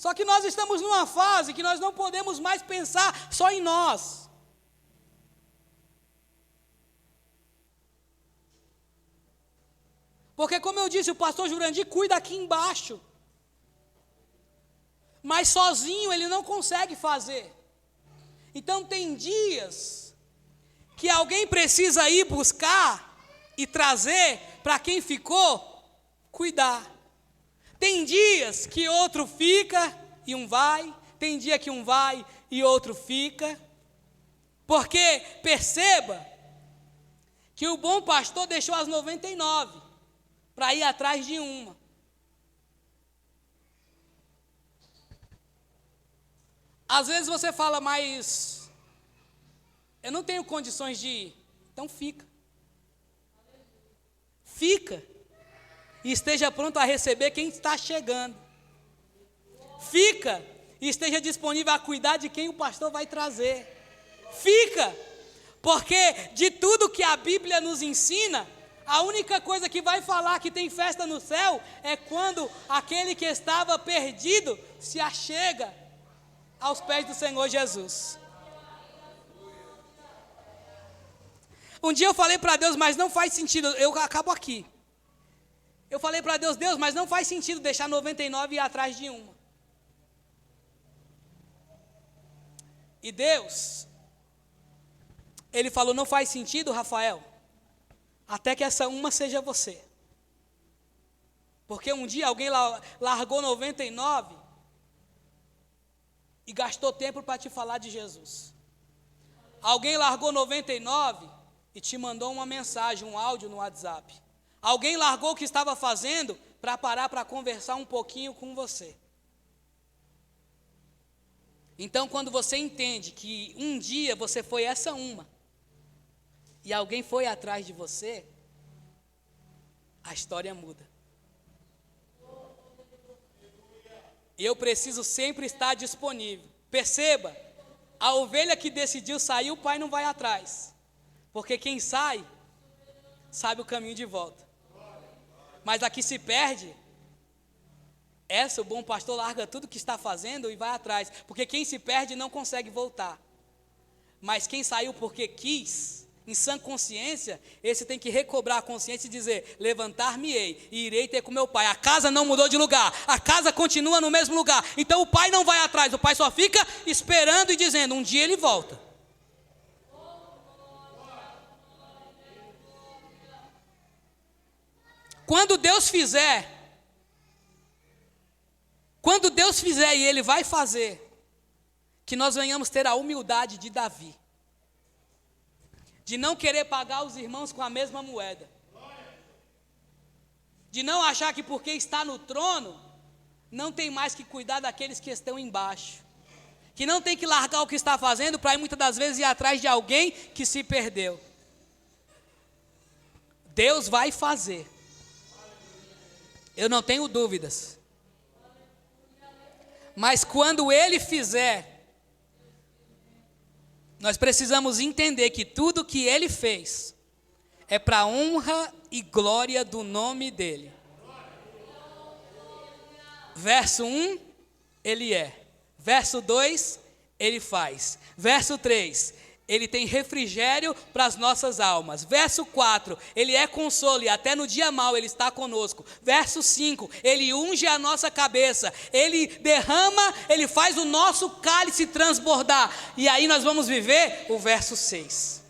Só que nós estamos numa fase que nós não podemos mais pensar só em nós. Porque, como eu disse, o pastor Jurandir cuida aqui embaixo. Mas sozinho ele não consegue fazer. Então tem dias que alguém precisa ir buscar e trazer para quem ficou, cuidar. Tem dias que outro fica e um vai. Tem dia que um vai e outro fica. Porque perceba que o bom pastor deixou as 99 para ir atrás de uma. Às vezes você fala, mas eu não tenho condições de ir. Então fica. Fica. E esteja pronto a receber quem está chegando. Fica. E esteja disponível a cuidar de quem o pastor vai trazer. Fica. Porque de tudo que a Bíblia nos ensina, a única coisa que vai falar que tem festa no céu é quando aquele que estava perdido se achega aos pés do Senhor Jesus. Um dia eu falei para Deus, mas não faz sentido, eu acabo aqui. Eu falei para Deus, Deus, mas não faz sentido deixar 99 e ir atrás de uma. E Deus, Ele falou, não faz sentido, Rafael, até que essa uma seja você. Porque um dia alguém largou 99 e gastou tempo para te falar de Jesus. Alguém largou 99 e te mandou uma mensagem, um áudio no WhatsApp. Alguém largou o que estava fazendo para parar para conversar um pouquinho com você. Então, quando você entende que um dia você foi essa uma, e alguém foi atrás de você, a história muda. Eu preciso sempre estar disponível. Perceba, a ovelha que decidiu sair, o pai não vai atrás. Porque quem sai, sabe o caminho de volta. Mas a que se perde, o bom pastor larga tudo que está fazendo e vai atrás. Porque quem se perde não consegue voltar. Mas quem saiu porque quis, em sã consciência, esse tem que recobrar a consciência e dizer, levantar-me-ei e irei ter com meu pai. A casa não mudou de lugar, a casa continua no mesmo lugar. Então o pai não vai atrás, o pai só fica esperando e dizendo, um dia ele volta. Quando Deus fizer e Ele vai fazer, que nós venhamos ter a humildade de Davi, de não querer pagar os irmãos com a mesma moeda, de não achar que porque está no trono, não tem mais que cuidar daqueles que estão embaixo, que não tem que largar o que está fazendo para ir muitas das vezes ir atrás de alguém que se perdeu. Deus vai fazer. Eu não tenho dúvidas. Mas quando Ele fizer, nós precisamos entender que tudo que Ele fez é para a honra e glória do nome dEle. Verso 1, Ele é. Verso 2, Ele faz. Verso 3, Ele tem refrigério para as nossas almas. Verso 4, Ele é consolo e até no dia mau Ele está conosco. Verso 5, Ele unge a nossa cabeça. Ele derrama, Ele faz o nosso cálice transbordar. E aí nós vamos viver o verso 6.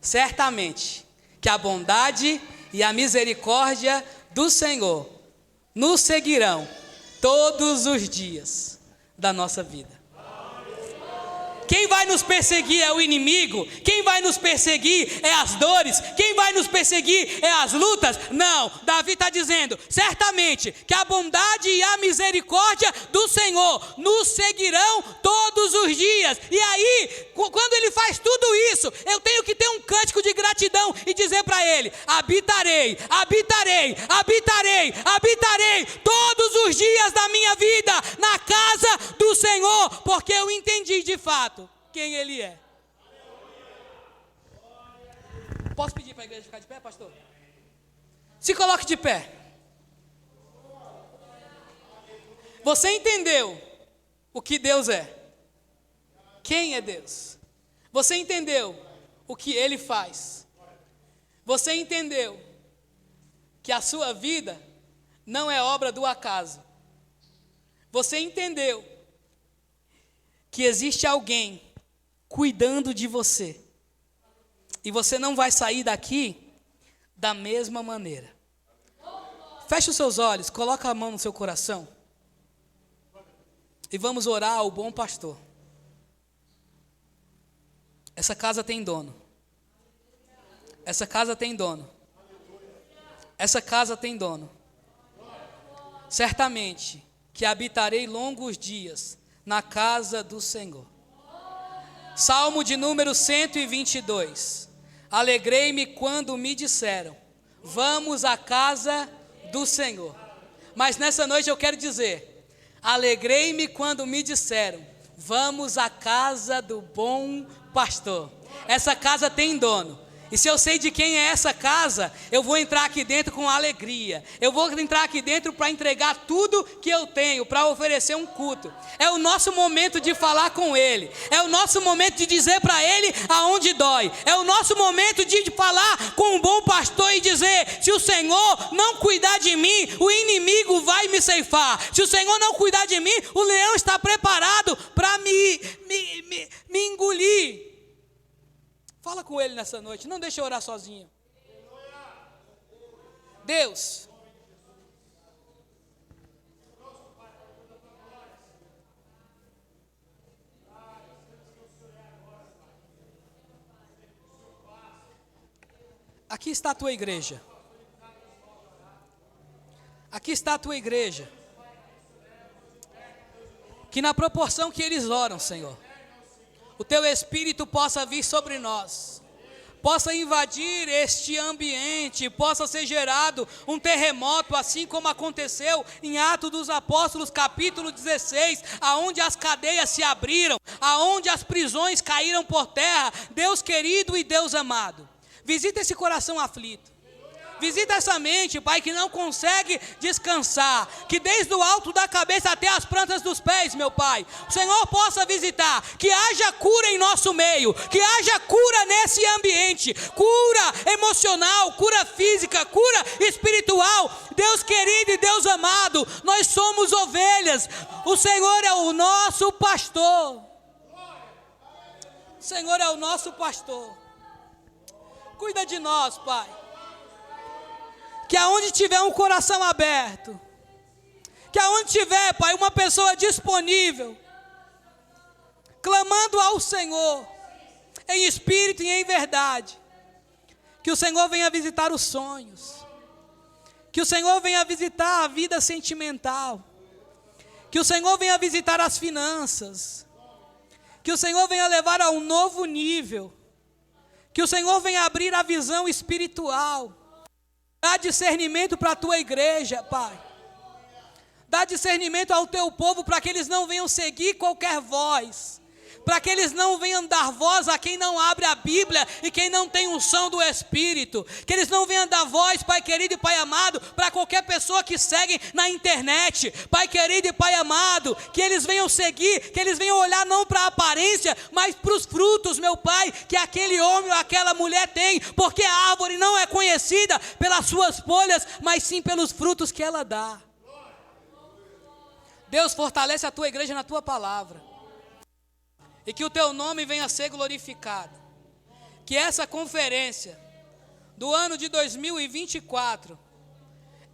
Certamente que a bondade e a misericórdia do Senhor nos seguirão todos os dias da nossa vida. Quem vai nos perseguir é o inimigo? Quem vai nos perseguir é as dores? Quem vai nos perseguir é as lutas? Não, Davi está dizendo, certamente que a bondade e a misericórdia do Senhor nos seguirão todos os dias. E aí, quando Ele faz tudo isso, eu tenho que ter um cântico de gratidão e dizer para Ele, habitarei, habitarei, habitarei, habitarei todos os dias da minha vida na casa do Senhor, porque eu entendi de fato quem Ele é. Posso pedir para a igreja ficar de pé, pastor? Se coloque de pé. Você entendeu o que Deus é. Quem é Deus? Você entendeu o que Ele faz? Você entendeu que a sua vida não é obra do acaso? Você entendeu que existe alguém cuidando de você? E você não vai sair daqui da mesma maneira. Feche os seus olhos, coloca a mão no seu coração. E vamos orar ao bom pastor. Essa casa tem dono. Essa casa tem dono. Essa casa tem dono. Certamente que habitarei longos dias na casa do Senhor. Salmo de número 122. Alegrei-me quando me disseram: vamos à casa do Senhor. Mas nessa noite eu quero dizer: alegrei-me quando me disseram: vamos à casa do bom pastor. Essa casa tem dono. E se eu sei de quem é essa casa, eu vou entrar aqui dentro com alegria. Eu vou entrar aqui dentro para entregar tudo que eu tenho, para oferecer um culto. É o nosso momento de falar com Ele. É o nosso momento de dizer para Ele aonde dói. É o nosso momento de falar com o bom pastor e dizer: se o Senhor não cuidar de mim, o inimigo vai me ceifar. Se o Senhor não cuidar de mim, o leão está preparado para me engolir. Fala com Ele nessa noite, não deixe eu orar sozinho. Deus, aqui está a tua igreja. Aqui está a tua igreja. Que na proporção que eles oram, Senhor, o teu Espírito possa vir sobre nós, possa invadir este ambiente, possa ser gerado um terremoto, assim como aconteceu em Atos dos Apóstolos, capítulo 16, aonde as cadeias se abriram, aonde as prisões caíram por terra. Deus querido e Deus amado, visita esse coração aflito. Visita essa mente, Pai, que não consegue descansar, que desde o alto da cabeça até as plantas dos pés, meu Pai, o Senhor possa visitar, que haja cura em nosso meio, que haja cura nesse ambiente, cura emocional, cura física, cura espiritual. Deus querido e Deus amado, nós somos ovelhas, o Senhor é o nosso pastor. O Senhor é o nosso pastor. Cuida de nós, Pai. Que aonde tiver um coração aberto, que aonde tiver, Pai, uma pessoa disponível, clamando ao Senhor, em espírito e em verdade, que o Senhor venha visitar os sonhos, que o Senhor venha visitar a vida sentimental, que o Senhor venha visitar as finanças, que o Senhor venha levar a um novo nível, que o Senhor venha abrir a visão espiritual. Dá discernimento para a tua igreja, Pai. Dá discernimento ao teu povo para que eles não venham seguir qualquer voz. Para que eles não venham dar voz a quem não abre a Bíblia e quem não tem unção do Espírito. Que eles não venham dar voz, Pai querido e Pai amado, para qualquer pessoa que segue na internet. Pai querido e Pai amado, que eles venham seguir, que eles venham olhar não para a aparência, mas para os frutos, meu Pai, que aquele homem ou aquela mulher tem. Porque a árvore não é conhecida pelas suas folhas, mas sim pelos frutos que ela dá. Deus, fortalece a tua igreja na tua palavra. E que o teu nome venha a ser glorificado. Que essa conferência do ano de 2024,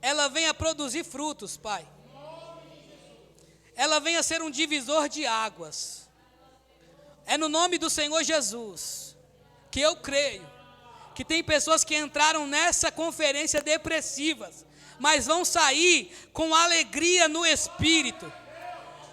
ela venha produzir frutos, Pai. Ela venha ser um divisor de águas. É no nome do Senhor Jesus que eu creio que tem pessoas que entraram nessa conferência depressivas, mas vão sair com alegria no espírito.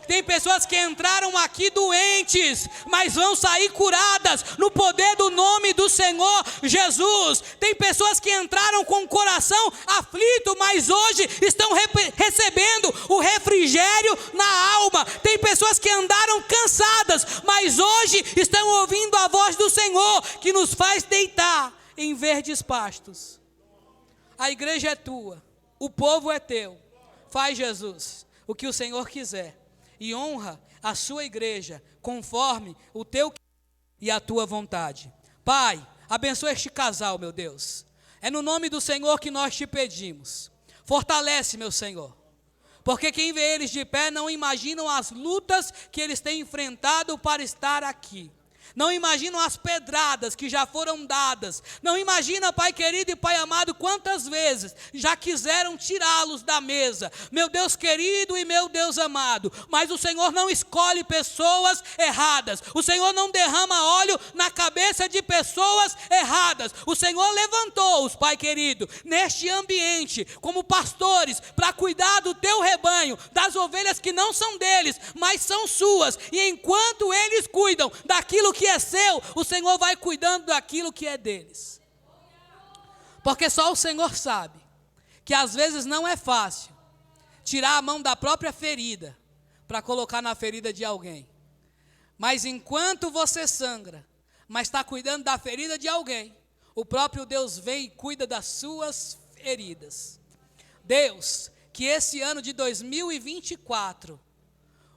Tem pessoas que entraram aqui doentes, mas vão sair curadas no poder do nome do Senhor Jesus. Tem pessoas que entraram com o coração aflito, mas hoje estão recebendo o refrigério na alma. Tem pessoas que andaram cansadas, mas hoje estão ouvindo a voz do Senhor, que nos faz deitar em verdes pastos. A igreja é tua, o povo é teu. Faz, Jesus, o que o Senhor quiser. E honra a sua igreja, conforme o teu e a tua vontade. Pai, abençoa este casal, meu Deus. É no nome do Senhor que nós te pedimos. Fortalece, meu Senhor. Porque quem vê eles de pé não imaginam as lutas que eles têm enfrentado para estar aqui. Não imaginam as pedradas que já foram dadas. Não imagina, Pai querido e Pai amado, quantas vezes já quiseram tirá-los da mesa. Meu Deus querido e meu Deus amado. Mas o Senhor não escolhe pessoas erradas. O Senhor não derrama óleo na cabeça de pessoas erradas. O Senhor levantou-os, Pai querido, neste ambiente, como pastores, para cuidar do teu rebanho, das ovelhas que não são deles, mas são suas. E enquanto eles cuidam daquilo que é seu, o Senhor vai cuidando daquilo que é deles. Porque só o Senhor sabe que às vezes não é fácil tirar a mão da própria ferida para colocar na ferida de alguém. Mas enquanto você sangra, mas está cuidando da ferida de alguém, o próprio Deus vem e cuida das suas feridas. Deus, que esse ano de 2024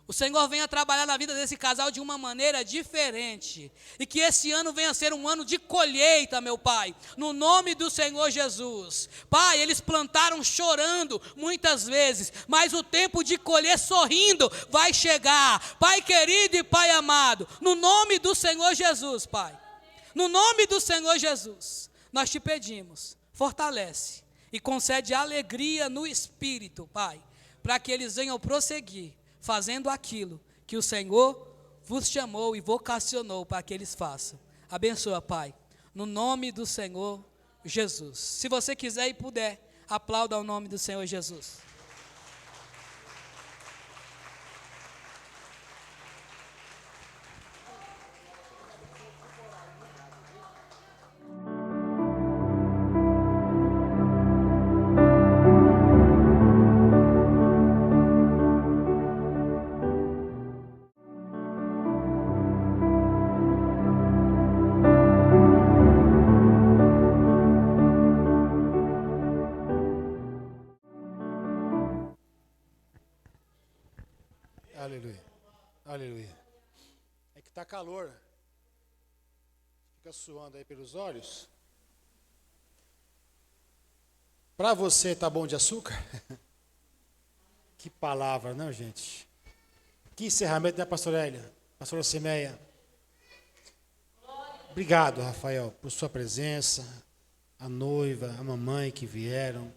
o Senhor venha trabalhar na vida desse casal de uma maneira diferente. E que esse ano venha ser um ano de colheita, meu Pai. No nome do Senhor Jesus. Pai, eles plantaram chorando muitas vezes. Mas o tempo de colher sorrindo vai chegar. Pai querido e Pai amado. No nome do Senhor Jesus, Pai. No nome do Senhor Jesus. Nós te pedimos. Fortalece. E concede alegria no Espírito, Pai. Para que eles venham prosseguir fazendo aquilo que o Senhor vos chamou e vocacionou para que eles façam. Abençoa, Pai, no nome do Senhor Jesus. Se você quiser e puder, aplauda o nome do Senhor Jesus. Aleluia, aleluia. É que está calor, fica suando aí pelos olhos. Para você está bom de açúcar? Que palavra, não, gente? Que encerramento, né, pastora Elia? Pastora Semeia? Obrigado, Rafael, por sua presença, a noiva, a mamãe que vieram.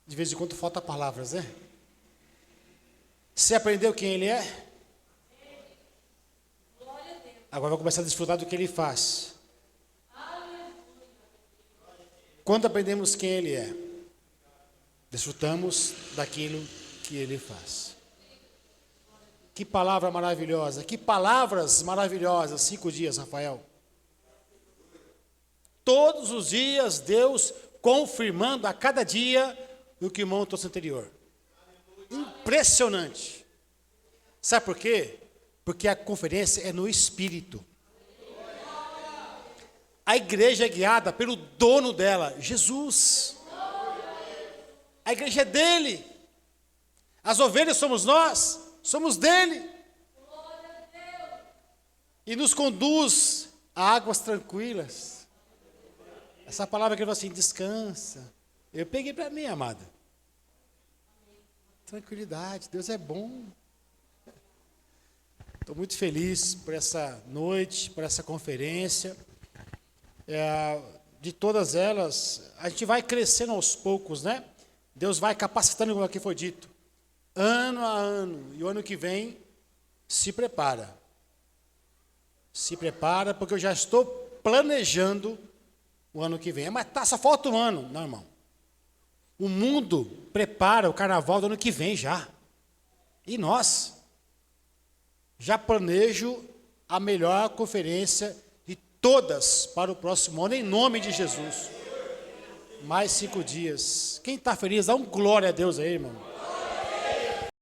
De vez em quando falta palavras, né? Você aprendeu quem Ele é? Agora vai começar a desfrutar do que Ele faz. Quando aprendemos quem Ele é, desfrutamos daquilo que Ele faz. Que palavra maravilhosa, que palavras maravilhosas, 5 dias, Rafael. Todos os dias, Deus confirmando a cada dia o que o irmão trouxe anterior. Impressionante. Sabe por quê? Porque a conferência é no Espírito. A igreja é guiada pelo dono dela, Jesus. A igreja é dele. As ovelhas somos nós, somos dele. E nos conduz a águas tranquilas. Essa palavra que ele fala assim, descansa. Eu peguei para mim, amada. Tranquilidade, Deus é bom. Estou muito feliz por essa noite, por essa conferência. De todas elas, a gente vai crescendo aos poucos, né? Deus vai capacitando, como aqui foi dito, ano a ano. E o ano que vem, se prepara. Se prepara, porque eu já estou planejando o ano que vem. Mas só falta um ano. Não, irmão. O mundo prepara o carnaval do ano que vem já. E nós? Já planejo a melhor conferência de todas para o próximo ano, em nome de Jesus. Mais 5 dias. Quem está feliz, dá um glória a Deus aí, irmão.